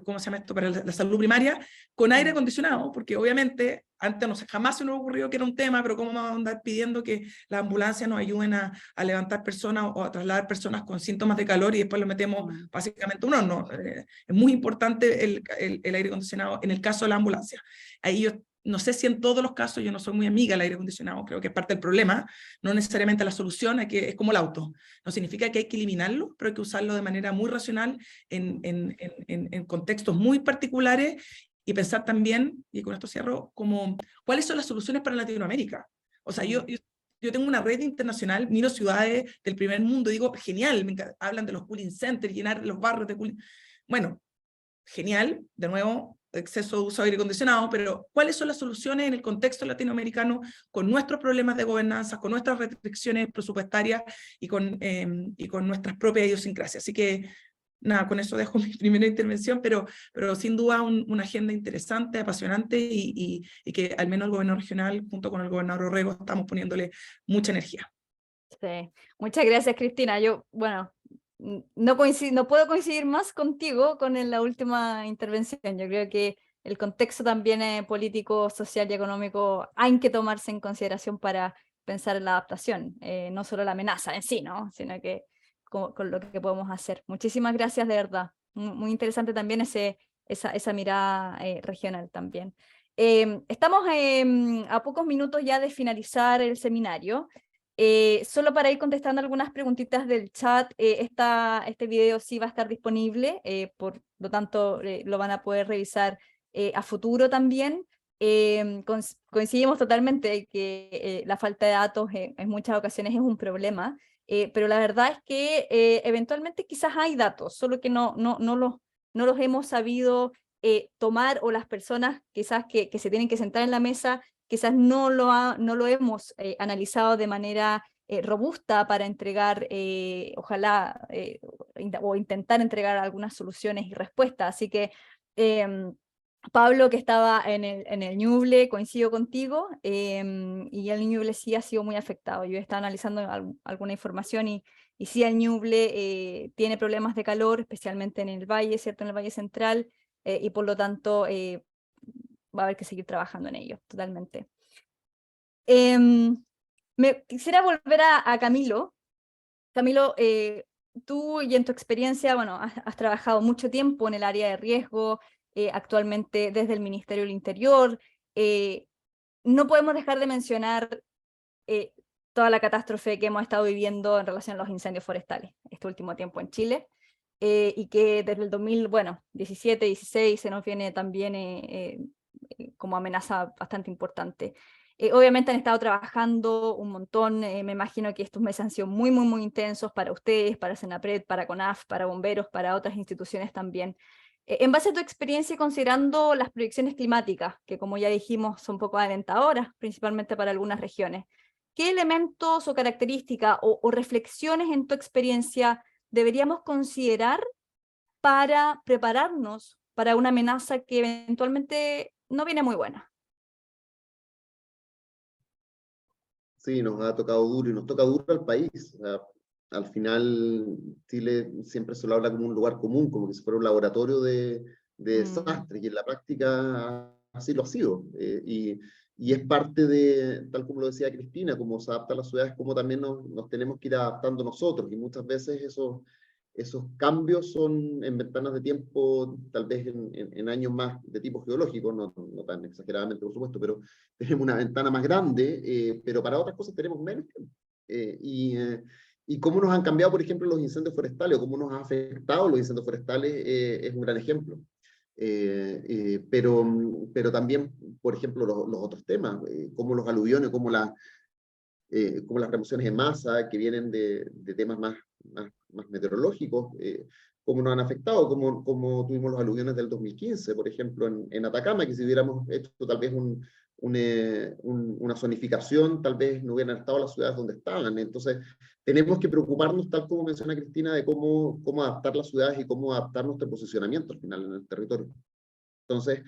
¿cómo se llama esto? Para la salud primaria, con aire acondicionado, porque obviamente antes jamás se nos ocurrió que era un tema, pero cómo vamos a andar pidiendo que las ambulancias nos ayuden a levantar personas o a trasladar personas con síntomas de calor y después lo metemos básicamente un horno. Es muy importante el aire acondicionado en el caso de la ambulancia. Ahí yo no sé si en todos los casos, yo no soy muy amiga del aire acondicionado, creo que es parte del problema, no necesariamente la solución, es como el auto. No significa que hay que eliminarlo, pero hay que usarlo de manera muy racional en contextos muy particulares y pensar también, y con esto cierro, como cuáles son las soluciones para Latinoamérica. O sea, yo tengo una red internacional, miro ciudades del primer mundo, digo, genial, hablan de los cooling centers, llenar los barrios de cooling. Bueno, genial, de nuevo, exceso de uso de aire acondicionado, pero ¿cuáles son las soluciones en el contexto latinoamericano con nuestros problemas de gobernanza, con nuestras restricciones presupuestarias y con nuestras propias idiosincrasias? Así que, nada, con eso dejo mi primera intervención, pero sin duda una agenda interesante, apasionante y que al menos el gobierno regional, junto con el gobernador Orrego, estamos poniéndole mucha energía. Sí. Muchas gracias, Cristina. Yo, bueno, no puedo coincidir más contigo con la última intervención. Yo creo que el contexto también político, social y económico hay que tomarse en consideración para pensar en la adaptación, no solo la amenaza en sí, ¿no? Sino que con lo que podemos hacer. Muchísimas gracias, de verdad. Muy interesante también esa mirada regional también. Estamos a pocos minutos ya de finalizar el seminario. Solo para ir contestando algunas preguntitas del chat, este video sí va a estar disponible, por lo tanto lo van a poder revisar a futuro también. Coincidimos totalmente que la falta de datos en muchas ocasiones es un problema, pero la verdad es que eventualmente quizás hay datos, solo que no los hemos sabido tomar, o las personas quizás que se tienen que sentar en la mesa quizás no lo hemos analizado de manera robusta para entregar, ojalá, o intentar entregar algunas soluciones y respuestas. Así que, Pablo, que estaba en el Ñuble, coincido contigo, y el Ñuble sí ha sido muy afectado. Yo he estado analizando alguna información y sí, el Ñuble tiene problemas de calor, especialmente en el valle, ¿cierto? En el Valle Central, y por lo tanto va a haber que seguir trabajando en ello, totalmente. Quisiera volver a Camilo. Camilo, tú y en tu experiencia, bueno, has trabajado mucho tiempo en el área de riesgo, actualmente desde el Ministerio del Interior. No podemos dejar de mencionar toda la catástrofe que hemos estado viviendo en relación a los incendios forestales este último tiempo en Chile, y que desde el 2017, 16 se nos viene también como amenaza bastante importante. Obviamente han estado trabajando un montón, me imagino que estos meses han sido muy, muy, muy intensos para ustedes, para Senapred, para CONAF, para bomberos, para otras instituciones también. En base a tu experiencia y considerando las proyecciones climáticas, que como ya dijimos son poco alentadoras, principalmente para algunas regiones, ¿qué elementos o características o reflexiones en tu experiencia deberíamos considerar para prepararnos para una amenaza que eventualmente no viene muy buena? Sí, nos ha tocado duro y nos toca duro al país. O sea, al final, Chile siempre se lo habla como un lugar común, como que si fuera un laboratorio de desastres, y en la práctica así lo ha sido. Y es parte de, tal como lo decía Cristina, cómo se adapta a las ciudades, como también nos tenemos que ir adaptando nosotros, y muchas veces esos cambios son en ventanas de tiempo, tal vez en años más de tipo geológico, no tan exageradamente, por supuesto, pero tenemos una ventana más grande, pero para otras cosas tenemos menos tiempo. Y cómo nos han cambiado, por ejemplo, los incendios forestales, o cómo nos han afectado los incendios forestales, es un gran ejemplo. Pero también, por ejemplo, los otros temas, como los aluviones, como como las remociones en masa, que vienen de temas más meteorológicos, cómo nos han afectado, como tuvimos los aluviones del 2015, por ejemplo, en Atacama, que si hubiéramos hecho tal vez una zonificación, tal vez no hubieran estado las ciudades donde estaban. Entonces, tenemos que preocuparnos, tal como menciona Cristina, de cómo adaptar las ciudades y cómo adaptar nuestro posicionamiento al final en el territorio. Entonces,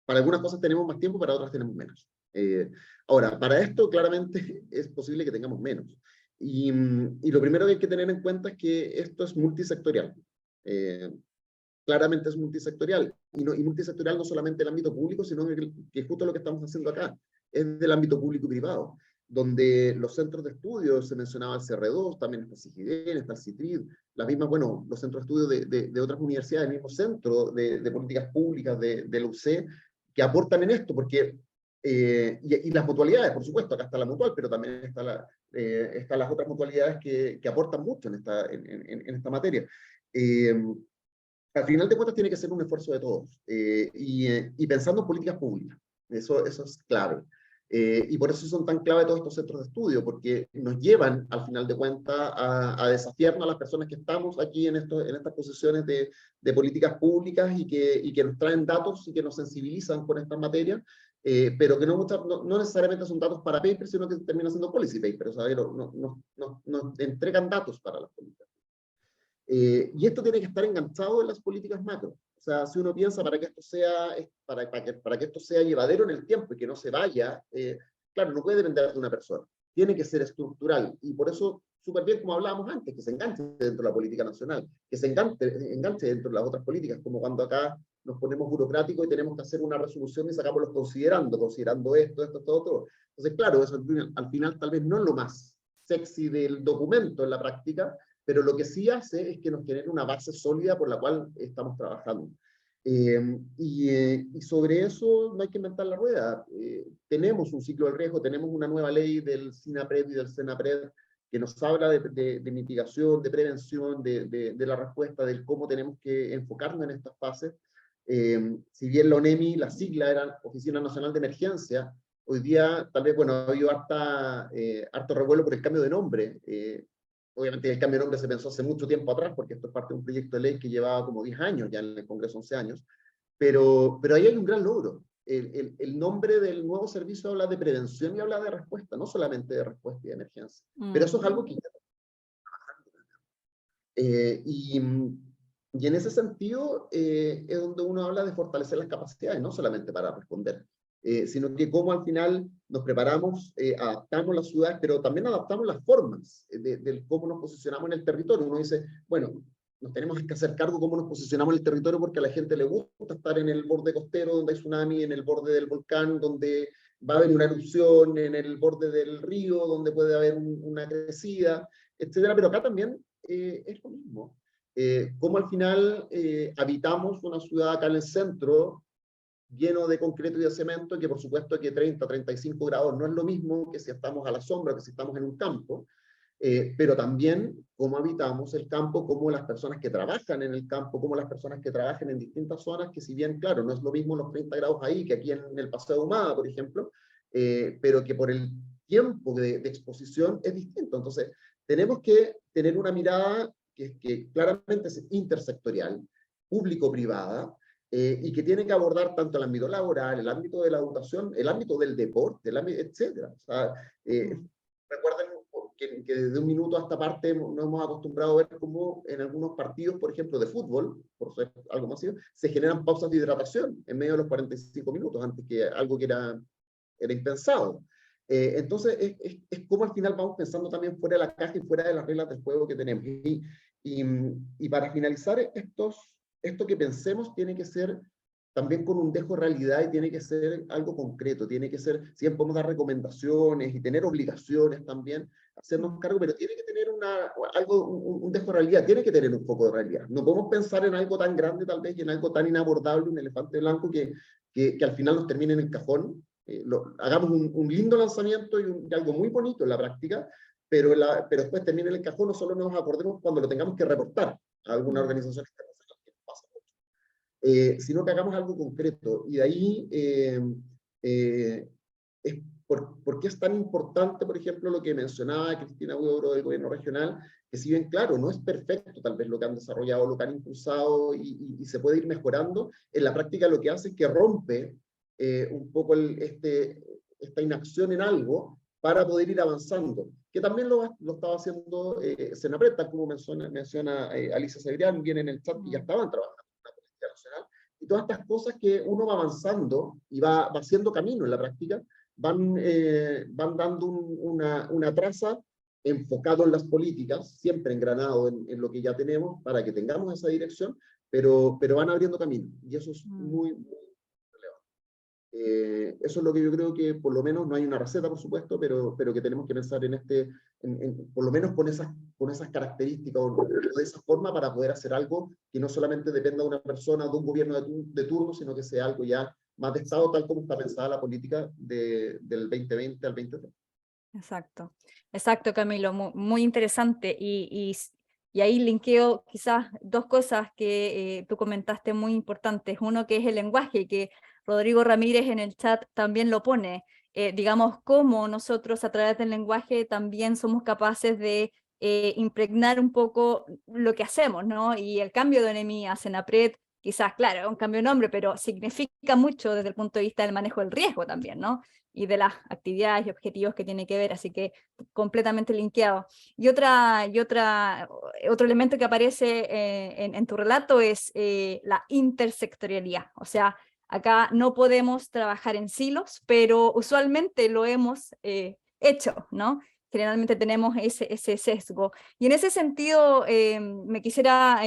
para algunas cosas tenemos más tiempo, para otras tenemos menos. Ahora, para esto claramente es posible que tengamos menos. Y lo primero que hay que tener en cuenta es que esto es multisectorial. Claramente es multisectorial. Y multisectorial no solamente el ámbito público, sino que justo lo que estamos haciendo acá es del ámbito público y privado, donde los centros de estudio, se mencionaba el CR2, también está el CIGIDEN, está el CITRID, las mismas, bueno, los centros de estudio de otras universidades, el mismo centro de políticas públicas de la UC, que aportan en esto, porque y las mutualidades, por supuesto, acá está la mutual, pero también están las otras mutualidades que aportan mucho en esta materia. Al final de cuentas tiene que ser un esfuerzo de todos, y pensando en políticas públicas, eso es clave. Y por eso son tan clave todos estos centros de estudio, porque nos llevan, al final de cuentas, a desafiarnos a las personas que estamos aquí en estas posiciones de políticas públicas y que nos traen datos y que nos sensibilizan con estas materias, pero que no necesariamente son datos para papers, sino que terminan siendo policy papers, ¿sabes? Nos entregan datos para las políticas. Y esto tiene que estar enganchado en las políticas macro. O sea, si uno piensa para que esto sea llevadero en el tiempo y que no se vaya, claro, no puede depender de una persona. Tiene que ser estructural. Y por eso, súper bien, como hablábamos antes, que se enganche dentro de la política nacional, que se enganche dentro de las otras políticas, como cuando acá nos ponemos burocráticos y tenemos que hacer una resolución y sacamos los considerando esto, otro. Entonces, claro, eso al final tal vez no es lo más sexy del documento en la práctica, pero lo que sí hace es que nos genere una base sólida por la cual estamos trabajando. Y sobre eso no hay que inventar la rueda. Tenemos un ciclo del riesgo, tenemos una nueva ley del SINAPRED y del SENAPRED que nos habla de mitigación, de prevención, de la respuesta, de cómo tenemos que enfocarnos en estas fases. Si bien la ONEMI, la sigla era Oficina Nacional de Emergencia, hoy día tal vez, bueno, ha habido harto revuelo por el cambio de nombre. Obviamente el cambio de nombre se pensó hace mucho tiempo atrás, porque esto es parte de un proyecto de ley que llevaba como 10 años, ya en el Congreso 11 años, pero ahí hay un gran logro. El nombre del nuevo servicio habla de prevención y habla de respuesta, no solamente de respuesta y de emergencia. Pero eso es algo que y en ese sentido es donde uno habla de fortalecer las capacidades, no solamente para responder, sino que cómo al final nos preparamos, adaptamos las ciudades, pero también adaptamos las formas de cómo nos posicionamos en el territorio. Uno dice, bueno, nos tenemos que hacer cargo cómo nos posicionamos en el territorio porque a la gente le gusta estar en el borde costero donde hay tsunami, en el borde del volcán donde va a haber una erupción, en el borde del río donde puede haber una crecida, etcétera. Pero acá también es lo mismo. Cómo al final habitamos una ciudad acá en el centro lleno de concreto y de cemento, que por supuesto que 30, 35 grados no es lo mismo que si estamos a la sombra, que si estamos en un campo, pero también cómo habitamos el campo, cómo las personas que trabajan en el campo, cómo las personas que trabajan en distintas zonas, que si bien, claro, no es lo mismo los 30 grados ahí que aquí en el Paseo de Ahumada, por ejemplo, pero que por el tiempo de exposición es distinto. Entonces, tenemos que tener una mirada que claramente es intersectorial, público-privada, y que tiene que abordar tanto el ámbito laboral, el ámbito de la educación, el ámbito del deporte, etc. O sea, recuerden que desde un minuto a esta parte nos hemos acostumbrado a ver cómo en algunos partidos, por ejemplo, de fútbol, por ser algo masivo, se generan pausas de hidratación en medio de los 45 minutos, antes que algo que era impensado. Entonces, es como al final vamos pensando también fuera de la caja y fuera de las reglas del juego que tenemos. Y para finalizar, esto que pensemos tiene que ser también con un dejo de realidad y tiene que ser algo concreto, tiene que ser, siempre podemos dar recomendaciones y tener obligaciones también, hacernos cargo, pero tiene que tener un dejo de realidad, tiene que tener un poco de realidad. No podemos pensar en algo tan grande tal vez y en algo tan inabordable, un elefante blanco que al final nos termine en el cajón. Hagamos un lindo lanzamiento y algo muy bonito en la práctica, pero después termine en el cajón, no solo nos acordemos cuando lo tengamos que reportar a alguna organización internacional, que pasa mucho, sino que hagamos algo concreto. Y de ahí por qué es tan importante, por ejemplo, lo que mencionaba Cristina Huidobro del gobierno regional, que si bien, claro, no es perfecto tal vez lo que han desarrollado, lo que han impulsado y se puede ir mejorando, en la práctica lo que hace es que rompe un poco esta inacción en algo para poder ir avanzando, que también lo estaba haciendo Senapred, tal como menciona Alicia Cebrián, viene en el chat y ya estaban trabajando en la política nacional, y todas estas cosas que uno va avanzando y va haciendo camino en la práctica, van dando una traza enfocado en las políticas, siempre engranado en lo que ya tenemos, para que tengamos esa dirección, pero van abriendo camino, y eso es muy relevante. Eso es lo que yo creo que, por lo menos, no hay una receta, por supuesto, pero que tenemos que pensar por lo menos con esas características, o de esa forma, para poder hacer algo que no solamente dependa de una persona o de un gobierno de turno, sino que sea algo ya más de Estado, tal como está pensada la política del 2020 al 2030. Exacto, exacto, Camilo, muy interesante. Y ahí linkeo quizás dos cosas que tú comentaste muy importantes. Uno, que es el lenguaje, que Rodrigo Ramírez en el chat también lo pone. Digamos, cómo nosotros a través del lenguaje también somos capaces de impregnar un poco lo que hacemos, ¿no? Y el cambio de ONEMI a Senapred, quizás, claro, es un cambio de nombre, pero significa mucho desde el punto de vista del manejo del riesgo también, ¿no? Y de las actividades y objetivos que tiene que ver, así que completamente linkeado. Y otro elemento que aparece en tu relato es la intersectorialidad, o sea, acá no podemos trabajar en silos, pero usualmente lo hemos hecho, ¿no? Generalmente tenemos ese sesgo. Y en ese sentido, me quisiera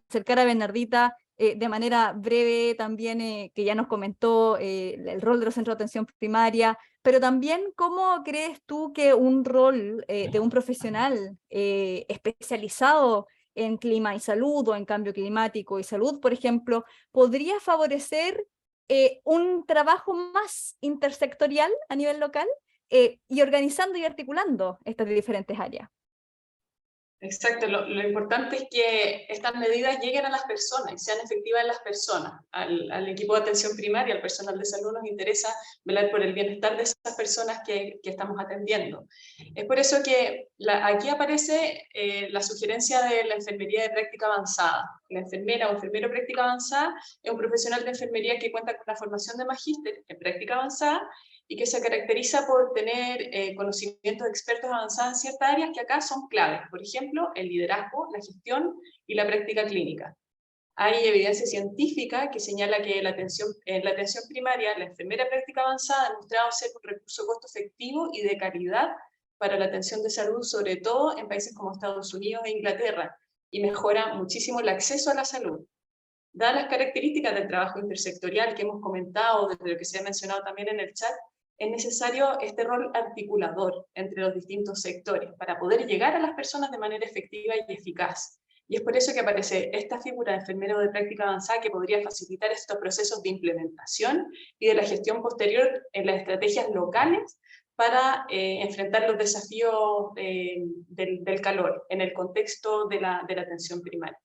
acercar a Bernardita de manera breve también, que ya nos comentó el rol de los centros de atención primaria, pero también cómo crees tú que un rol de un profesional especializado en clima y salud, o en cambio climático y salud, por ejemplo, podría favorecer un trabajo más intersectorial a nivel local, y organizando y articulando estas diferentes áreas? Exacto, lo importante es que estas medidas lleguen a las personas y sean efectivas en las personas. Al equipo de atención primaria, al personal de salud, nos interesa velar por el bienestar de esas personas que estamos atendiendo. Es por eso que aquí aparece la sugerencia de la enfermería de práctica avanzada. La enfermera o enfermero de práctica avanzada es un profesional de enfermería que cuenta con una formación de magíster en práctica avanzada y que se caracteriza por tener conocimientos expertos avanzados en ciertas áreas que acá son claves. Por ejemplo, el liderazgo, la gestión y la práctica clínica. Hay evidencia científica que señala que en la atención primaria, la enfermera de práctica avanzada ha demostrado ser un recurso costo efectivo y de calidad para la atención de salud, sobre todo en países como Estados Unidos e Inglaterra, y mejora muchísimo el acceso a la salud. Dadas las características del trabajo intersectorial que hemos comentado, desde lo que se ha mencionado también en el chat, es necesario este rol articulador entre los distintos sectores para poder llegar a las personas de manera efectiva y eficaz. Y es por eso que aparece esta figura de enfermero de práctica avanzada, que podría facilitar estos procesos de implementación y de la gestión posterior en las estrategias locales para enfrentar los desafíos del calor en el contexto de la atención primaria.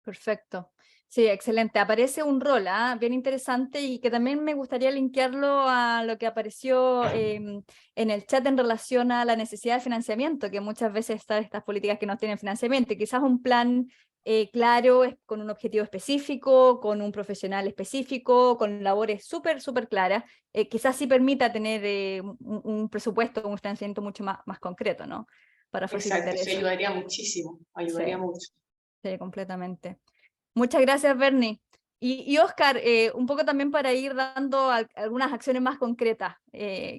Perfecto. Sí, excelente. Aparece un rol bien interesante, y que también me gustaría linkearlo a lo que apareció en el chat en relación a la necesidad de financiamiento, que muchas veces están estas políticas que no tienen financiamiento, y quizás un plan claro, con un objetivo específico, con un profesional específico, con labores súper claras, quizás sí permita tener un presupuesto, un financiamiento mucho más concreto, ¿no? Para facilitar Exacto, eso. eso ayudaría muchísimo, ayudaría mucho. Sí, completamente. Muchas gracias, Bernie. Y Oscar, un poco también para ir dando algunas acciones más concretas.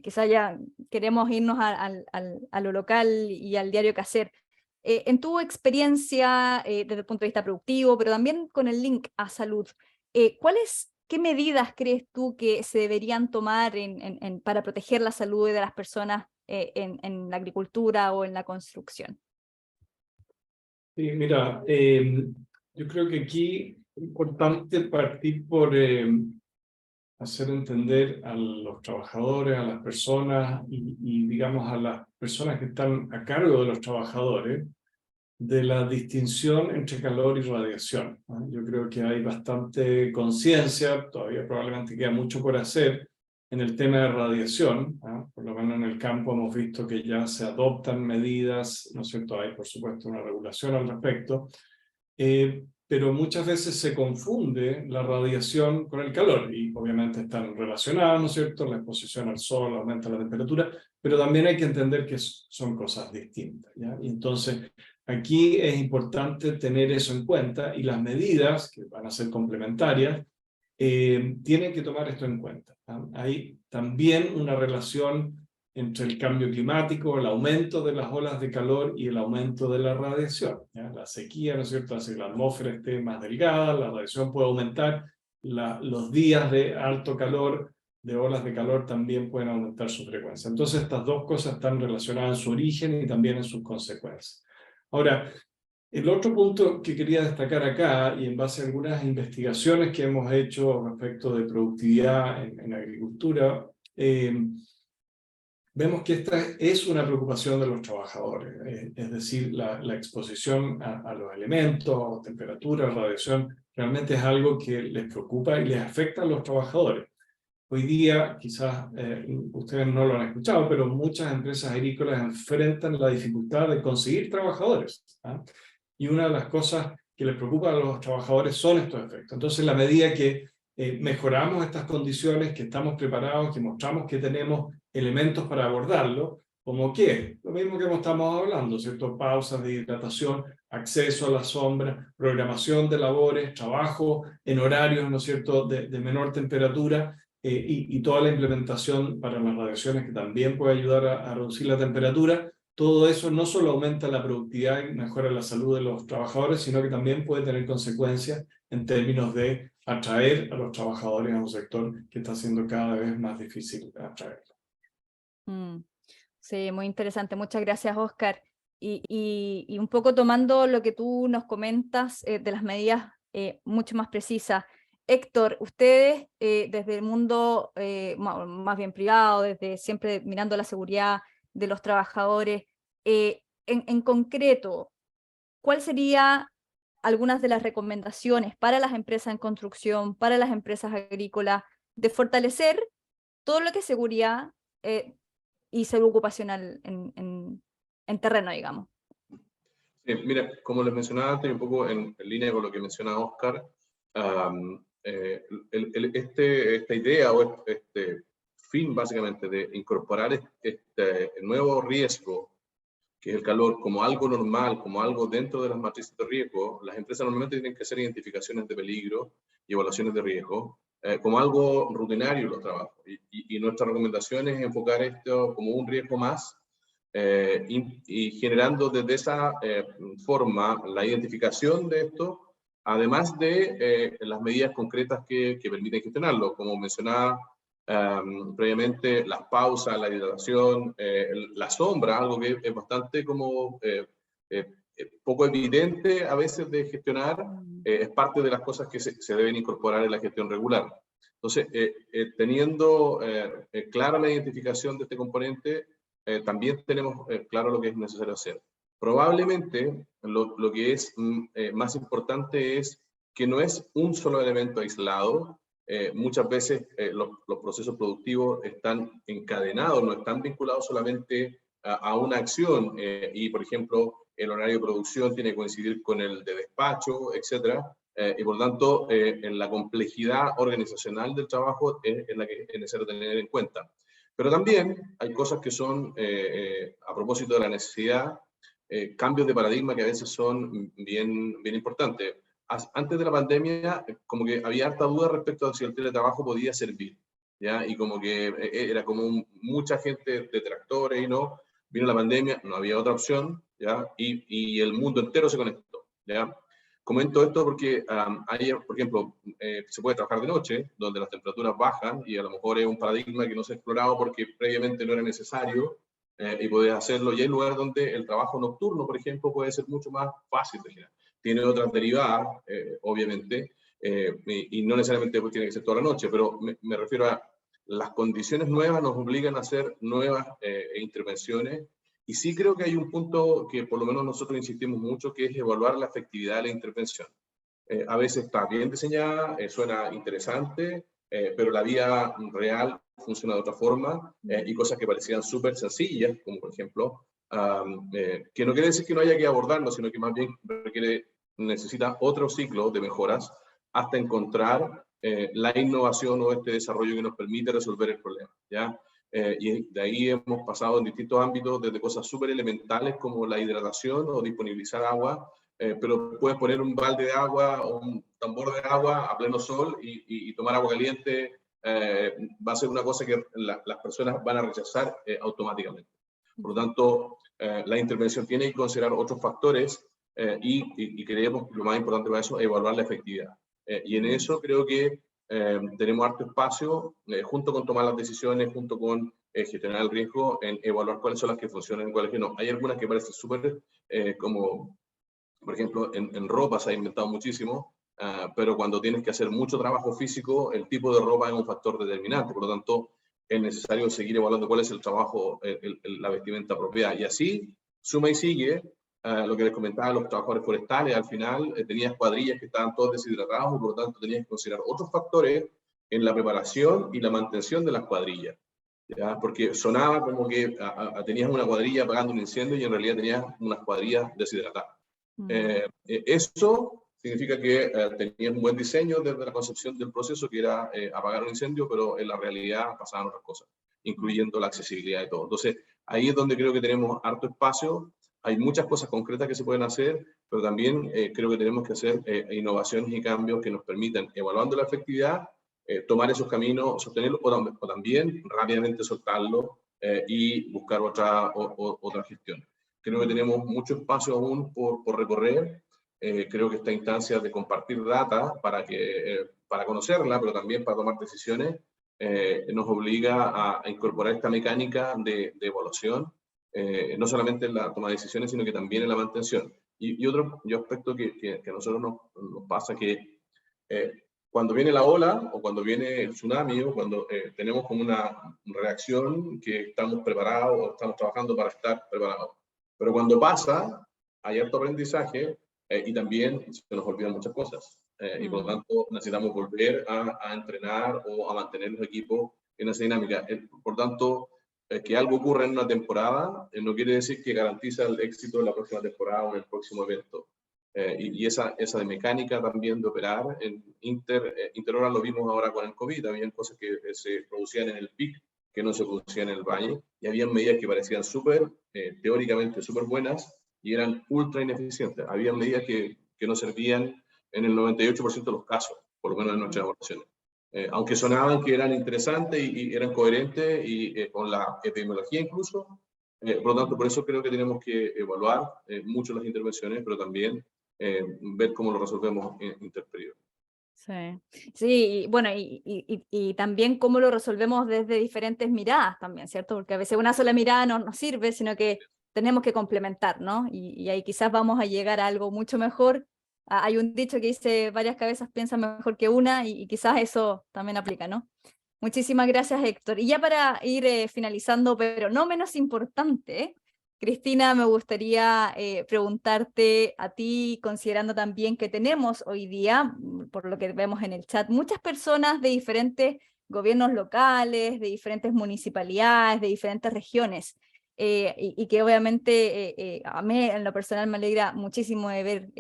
Quizá ya queremos irnos a lo local y al diario que hacer. En tu experiencia, desde el punto de vista productivo, pero también con el link a salud, ¿qué medidas crees tú que se deberían tomar para proteger la salud de las personas en la agricultura o en la construcción? Sí, mira, yo creo que aquí es importante partir por hacer entender a los trabajadores, a las personas y digamos a las personas que están a cargo de los trabajadores, de la distinción entre calor y radiación, ¿no? Yo creo que hay bastante conciencia, todavía probablemente queda mucho por hacer, en el tema de radiación, por lo menos en el campo hemos visto que ya se adoptan medidas, ¿no es cierto? Hay por supuesto una regulación al respecto, pero muchas veces se confunde la radiación con el calor, y obviamente están relacionadas, ¿no es cierto? La exposición al sol aumenta la temperatura, pero también hay que entender que son cosas distintas, ¿ya? Y entonces aquí es importante tener eso en cuenta, y las medidas, que van a ser complementarias, tienen que tomar esto en cuenta. Hay también una relación entre el cambio climático, el aumento de las olas de calor y el aumento de la radiación, ¿ya? La sequía, ¿no es cierto?, hace que la atmósfera esté más delgada, la radiación puede aumentar, los días de alto calor, de olas de calor, también pueden aumentar su frecuencia. Entonces estas dos cosas están relacionadas en su origen y también en sus consecuencias. Ahora, el otro punto que quería destacar acá, y en base a algunas investigaciones que hemos hecho respecto de productividad en agricultura, vemos que esta es una preocupación de los trabajadores, es decir, la exposición a los elementos, temperatura, radiación, realmente es algo que les preocupa y les afecta a los trabajadores. Hoy día, quizás ustedes no lo han escuchado, pero muchas empresas agrícolas enfrentan la dificultad de conseguir trabajadores, ¿ah? Y una de las cosas que les preocupa a los trabajadores son estos efectos. Entonces, en la medida que mejoramos estas condiciones, que estamos preparados, que mostramos que tenemos elementos para abordarlo, como que, lo mismo que estamos hablando, ¿cierto? Pausas de hidratación, acceso a la sombra, programación de labores, trabajo en horarios, ¿no es cierto?, de menor temperatura, y toda la implementación para las radiaciones que también puede ayudar a reducir la temperatura. Todo eso no solo aumenta la productividad y mejora la salud de los trabajadores, sino que también puede tener consecuencias en términos de atraer a los trabajadores a un sector que está siendo cada vez más difícil atraer. Sí, muy interesante. Muchas gracias, Oscar. Y un poco tomando lo que tú nos comentas de las medidas mucho más precisas. Héctor, ustedes desde el mundo más bien privado, desde siempre mirando la seguridad de los trabajadores, en concreto, ¿cuál sería algunas de las recomendaciones para las empresas en construcción, para las empresas agrícolas, de fortalecer todo lo que es seguridad y salud ocupacional en terreno, digamos? Sí, mira, como les mencionaba antes, un poco en línea con lo que menciona Oscar, esta idea o este fin básicamente de incorporar este nuevo riesgo, que es el calor, como algo normal, como algo dentro de las matrices de riesgo. Las empresas normalmente tienen que hacer identificaciones de peligro y evaluaciones de riesgo, como algo rutinario en los trabajos. Y nuestra recomendación es enfocar esto como un riesgo más, y generando desde esa forma la identificación de esto, además de las medidas concretas que permiten gestionarlo, como mencionaba previamente, las pausas, la hidratación, la sombra, algo que es bastante como poco evidente a veces de gestionar, es parte de las cosas que se deben incorporar en la gestión regular. Entonces, teniendo clara la identificación de este componente, también tenemos claro lo que es necesario hacer. Probablemente lo que es más importante es que no es un solo elemento aislado. Muchas veces los procesos productivos están encadenados, no están vinculados solamente a una acción, y por ejemplo el horario de producción tiene que coincidir con el de despacho, etc. Y por lo tanto en la complejidad organizacional del trabajo es la que es necesario tener en cuenta. Pero también hay cosas que son, a propósito de la necesidad, cambios de paradigma que a veces son bien importantes. Antes de la pandemia, como que había harta duda respecto a si el teletrabajo podía servir, ¿ya? Y como que era como mucha gente detractores y no. Vino la pandemia, no había otra opción, ¿ya? Y el mundo entero se conectó, ¿ya? Comento esto porque hay, por ejemplo, se puede trabajar de noche, donde las temperaturas bajan, y a lo mejor es un paradigma que no se ha explorado porque previamente no era necesario, y podés hacerlo. Y hay lugares donde el trabajo nocturno, por ejemplo, puede ser mucho más fácil de generar. Tiene otras derivadas, obviamente, y no necesariamente tiene que ser toda la noche, pero me refiero a las condiciones nuevas nos obligan a hacer nuevas intervenciones, y sí creo que hay un punto que por lo menos nosotros insistimos mucho, que es evaluar la efectividad de la intervención. A veces está bien diseñada, suena interesante, pero la vida real funciona de otra forma, y cosas que parecían súper sencillas, como por ejemplo, que no quiere decir que no haya que abordarlo, sino que más bien necesita otro ciclo de mejoras hasta encontrar la innovación o este desarrollo que nos permite resolver el problema, ¿ya? Y de ahí hemos pasado en distintos ámbitos, desde cosas súper elementales como la hidratación o disponibilizar agua, pero puedes poner un balde de agua o un tambor de agua a pleno sol y tomar agua caliente, va a ser una cosa que las personas van a rechazar automáticamente. Por lo tanto, la intervención tiene que considerar otros factores y creemos que lo más importante para eso es evaluar la efectividad. Y en eso creo que tenemos harto espacio, junto con tomar las decisiones, junto con gestionar el riesgo, en evaluar cuáles son las que funcionan y cuáles que no. Hay algunas que parecen súper, como por ejemplo en ropa se ha inventado muchísimo, pero cuando tienes que hacer mucho trabajo físico, el tipo de ropa es un factor determinante, por lo tanto es necesario seguir evaluando cuál es el trabajo, la vestimenta apropiada. Y así, suma y sigue, lo que les comentaba, los trabajadores forestales, al final tenías cuadrillas que estaban todos deshidratados y por lo tanto tenías que considerar otros factores en la preparación y la mantención de las cuadrillas, ¿ya? Porque sonaba como que tenías una cuadrilla apagando un incendio y en realidad tenías unas cuadrillas deshidratadas. Eso significa que tenías un buen diseño desde la concepción del proceso, que era apagar un incendio, pero en la realidad pasaban otras cosas, incluyendo la accesibilidad y todo. Entonces, ahí es donde creo que tenemos harto espacio. Hay muchas cosas concretas que se pueden hacer, pero también creo que tenemos que hacer innovaciones y cambios que nos permitan, evaluando la efectividad, tomar esos caminos, sostenerlos, o también rápidamente soltarlo y buscar otra gestión. Creo que tenemos mucho espacio aún por recorrer. Creo que esta instancia de compartir data para conocerla, pero también para tomar decisiones, nos obliga a incorporar esta mecánica de evaluación, no solamente en la toma de decisiones, sino que también en la mantención. Y otro aspecto que a nosotros nos pasa que cuando viene la ola, o cuando viene el tsunami, o cuando tenemos como una reacción que estamos preparados, o estamos trabajando para estar preparados. Pero cuando pasa, hay harto aprendizaje, y también se nos olvidan muchas cosas. Y por lo tanto necesitamos volver a entrenar o a mantener los equipos en esa dinámica. Por tanto, que algo ocurra en una temporada no quiere decir que garantiza el éxito de la próxima temporada o en el próximo evento. Y esa de mecánica también de operar en interhora lo vimos ahora con el COVID. Habían cosas que se producían en el pic que no se producían en el valle, y habían medidas que parecían teóricamente súper buenas, y eran ultra ineficientes. Había medidas que no servían en el 98% de los casos, por lo menos en nuestras evaluaciones. Aunque sonaban que eran interesantes y eran coherentes y con la epidemiología incluso. Por lo tanto, por eso creo que tenemos que evaluar mucho las intervenciones, pero también ver cómo lo resolvemos interperiodo. Sí, y bueno, y también cómo lo resolvemos desde diferentes miradas también, ¿cierto? Porque a veces una sola mirada no nos sirve, sino que tenemos que complementar, ¿no? Y ahí quizás vamos a llegar a algo mucho mejor. Hay un dicho que dice, varias cabezas piensan mejor que una, y quizás eso también aplica, ¿no? Muchísimas gracias, Héctor. Y ya para ir finalizando, pero no menos importante, Cristina, me gustaría preguntarte a ti, considerando también que tenemos hoy día, por lo que vemos en el chat, muchas personas de diferentes gobiernos locales, de diferentes municipalidades, de diferentes regiones, y que obviamente a mí en lo personal me alegra muchísimo de ver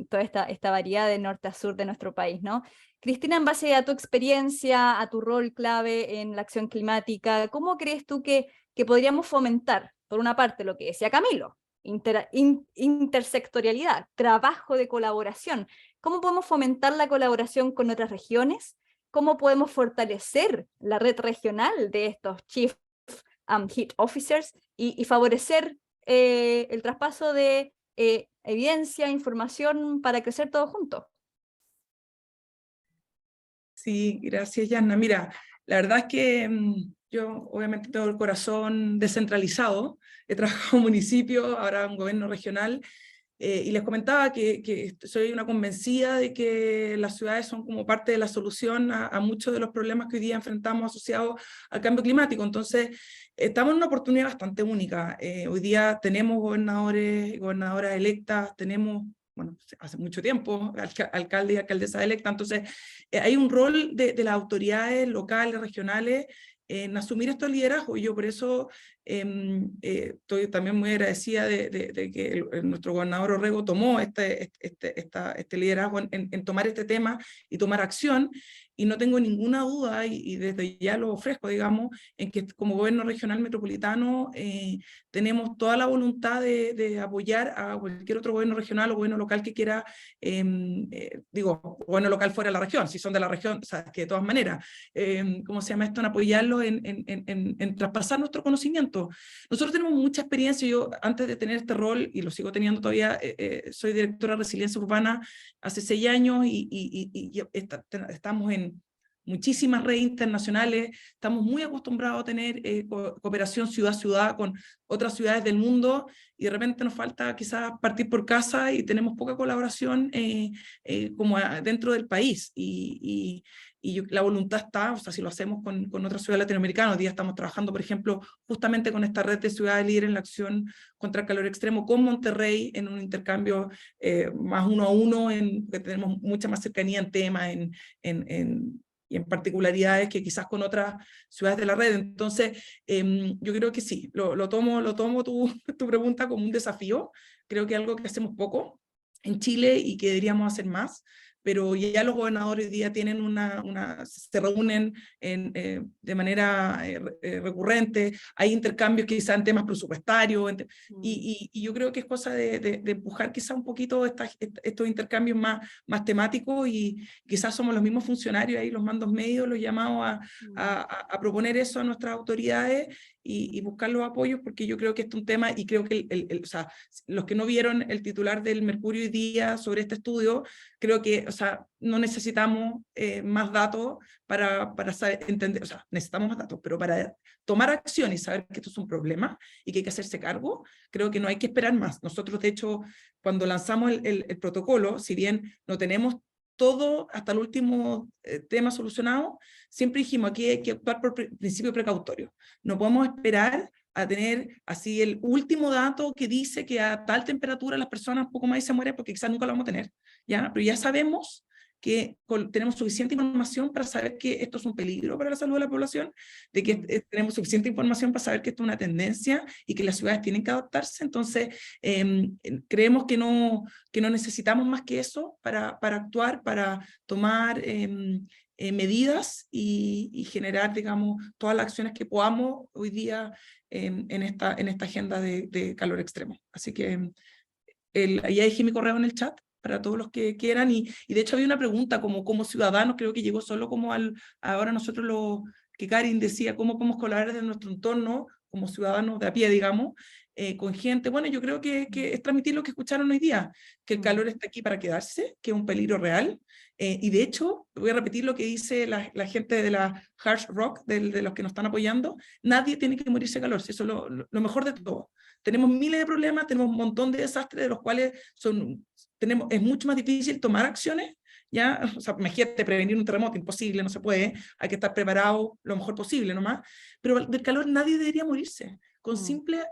toda esta variedad de norte a sur de nuestro país, ¿no? Cristina, en base a tu experiencia, a tu rol clave en la acción climática, ¿cómo crees tú que podríamos fomentar, por una parte, lo que decía Camilo, intersectorialidad, trabajo de colaboración? ¿Cómo podemos fomentar la colaboración con otras regiones? ¿Cómo podemos fortalecer la red regional de estos Chief Heat Officers y favorecer el traspaso de evidencia, información para crecer todos juntos? Sí, gracias, Yanna. Mira, la verdad es que yo obviamente tengo el corazón descentralizado, he trabajado en municipio, ahora en gobierno regional, y les comentaba que soy una convencida de que las ciudades son como parte de la solución a muchos de los problemas que hoy día enfrentamos asociados al cambio climático. Entonces, estamos en una oportunidad bastante única. Hoy día tenemos gobernadores y gobernadoras electas, tenemos bueno, hace mucho tiempo, alcalde y alcaldesa electa. Entonces, hay un rol de las autoridades locales, regionales, en asumir estos liderazgos. Y yo por eso estoy también muy agradecida de que nuestro gobernador Orrego tomó este liderazgo en tomar este tema y tomar acción, y no tengo ninguna duda, y desde ya lo ofrezco, digamos, en que como gobierno regional metropolitano tenemos toda la voluntad de apoyar a cualquier otro gobierno regional o gobierno local que quiera, digo, gobierno local fuera de la región, si son de la región, o sea, que de todas maneras, ¿cómo se llama esto? En apoyarlos, en traspasar nuestro conocimiento. Nosotros tenemos mucha experiencia. Yo antes de tener este rol, y lo sigo teniendo todavía, soy directora de Resiliencia Urbana hace 6 años, y estamos en muchísimas redes internacionales, estamos muy acostumbrados a tener cooperación ciudad-ciudad con otras ciudades del mundo, y de repente nos falta quizás partir por casa y tenemos poca colaboración como dentro del país, y la voluntad está, o sea, si lo hacemos con otras ciudades latinoamericanas. Hoy día estamos trabajando, por ejemplo, justamente con esta red de ciudades líderes en la acción contra el calor extremo con Monterrey, en un intercambio más 1 a 1, que tenemos mucha más cercanía en temas, y en particularidades que quizás con otras ciudades de la red. Entonces, yo creo que sí, lo tomo tu pregunta como un desafío. Creo que es algo que hacemos poco en Chile y que deberíamos hacer más, pero ya los gobernadores hoy día tienen se reúnen de manera recurrente, hay intercambios quizás en temas presupuestarios, y yo creo que es cosa de empujar quizás un poquito estos intercambios más temáticos, y quizás somos los mismos funcionarios ahí, los mandos medios, los llamados a proponer eso a nuestras autoridades y buscar los apoyos, porque yo creo que este es un tema, y creo que o sea, los que no vieron el titular del Mercurio hoy día sobre este estudio, creo que, o sea, no necesitamos más datos para saber, entender, o sea, necesitamos más datos, pero para tomar acción y saber que esto es un problema y que hay que hacerse cargo, creo que no hay que esperar más. Nosotros, de hecho, cuando lanzamos el protocolo, si bien no tenemos todo hasta el último tema solucionado, siempre dijimos aquí hay que actuar por principio precautorio. No podemos esperar a tener así el último dato que dice que a tal temperatura las personas poco más se mueren, porque quizás nunca lo vamos a tener, ¿ya? Pero ya sabemos que tenemos suficiente información para saber que esto es un peligro para la salud de la población, de que tenemos suficiente información para saber que esto es una tendencia y que las ciudades tienen que adaptarse. Entonces, creemos que no necesitamos más que eso para actuar, para tomar medidas y generar, digamos, todas las acciones que podamos hoy día en esta agenda de calor extremo. Así que ya dejé mi correo en el chat para todos los que quieran, y de hecho había una pregunta como ciudadanos, creo que llegó solo como ahora nosotros que Karin decía, cómo podemos colaborar desde nuestro entorno, como ciudadanos de a pie, digamos, con gente. Bueno, yo creo que es transmitir lo que escucharon hoy día, que el calor está aquí para quedarse, que es un peligro real, y de hecho, voy a repetir lo que dice la gente de la Harsh Rock, de los que nos están apoyando: nadie tiene que morirse de calor, eso es lo mejor de todo. Tenemos miles de problemas, tenemos un montón de desastres de los cuales es mucho más difícil tomar acciones, ¿ya? O sea, imagínate, prevenir un terremoto, imposible, no se puede, hay que estar preparado lo mejor posible nomás, pero del calor nadie debería morirse. Con simples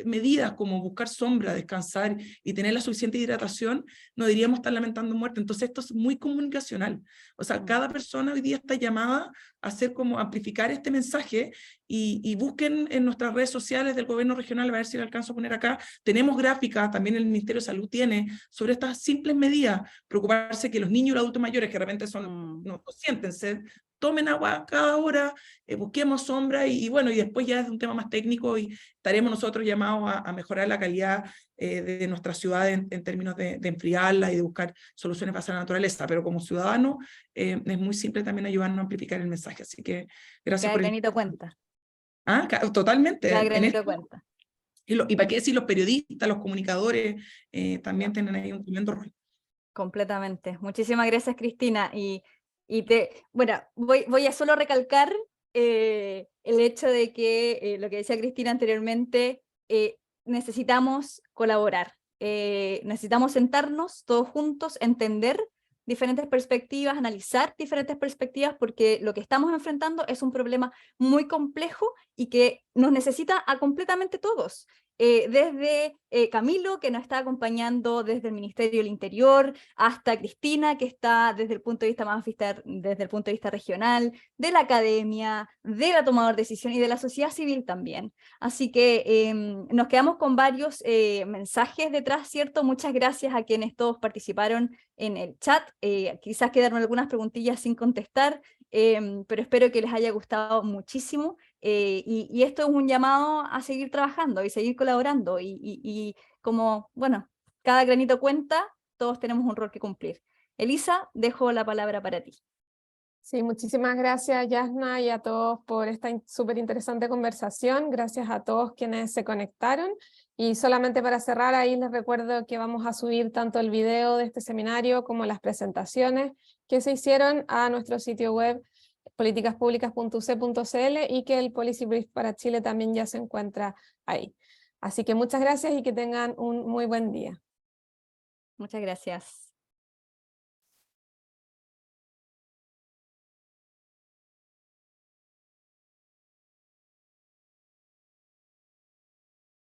medidas como buscar sombra, descansar y tener la suficiente hidratación, no deberíamos estar lamentando muerte. Entonces esto es muy comunicacional. O sea, cada persona hoy día está llamada a hacer como amplificar este mensaje, y busquen en nuestras redes sociales del gobierno regional, a ver si lo alcanzo a poner acá. Tenemos gráficas, también el Ministerio de Salud tiene, sobre estas simples medidas. Preocuparse que los niños y los adultos mayores, que de repente no sienten sed, tomen agua cada hora, busquemos sombra, y bueno, y después ya es un tema más técnico, y estaremos nosotros llamados a mejorar la calidad de nuestra ciudad en términos de enfriarla y de buscar soluciones basadas en la naturaleza. Pero como ciudadano es muy simple también ayudarnos a amplificar el mensaje. Así que gracias por granito cuenta. Totalmente. La granito cuenta. Y para qué decir, los periodistas, los comunicadores también tienen ahí un tremendo rol. Completamente. Muchísimas gracias, Cristina. Bueno, voy a solo recalcar el hecho de que lo que decía Cristina anteriormente, necesitamos colaborar, necesitamos sentarnos todos juntos, entender diferentes perspectivas, analizar diferentes perspectivas, porque lo que estamos enfrentando es un problema muy complejo y que nos necesita a completamente todos. desde Camilo, que nos está acompañando desde el Ministerio del Interior, hasta Cristina, que está desde el punto de vista desde el punto de vista regional, de la academia, de la tomadora de decisión y de la sociedad civil también. Así que nos quedamos con varios mensajes detrás, ¿cierto? Muchas gracias a quienes todos participaron en el chat. Quizás quedaron algunas preguntillas sin contestar, pero espero que les haya gustado muchísimo. Y esto es un llamado a seguir trabajando y seguir colaborando y como, bueno, cada granito cuenta, todos tenemos un rol que cumplir. Elisa, dejo la palabra para ti. Sí, muchísimas gracias, Yasna, y a todos por esta súper interesante conversación. Gracias a todos quienes se conectaron. Y solamente para cerrar, ahí les recuerdo que vamos a subir tanto el video de este seminario como las presentaciones que se hicieron a nuestro sitio web politicaspublicas.uc.cl y que el Policy Brief para Chile también ya se encuentra ahí. Así que muchas gracias y que tengan un muy buen día. Muchas gracias.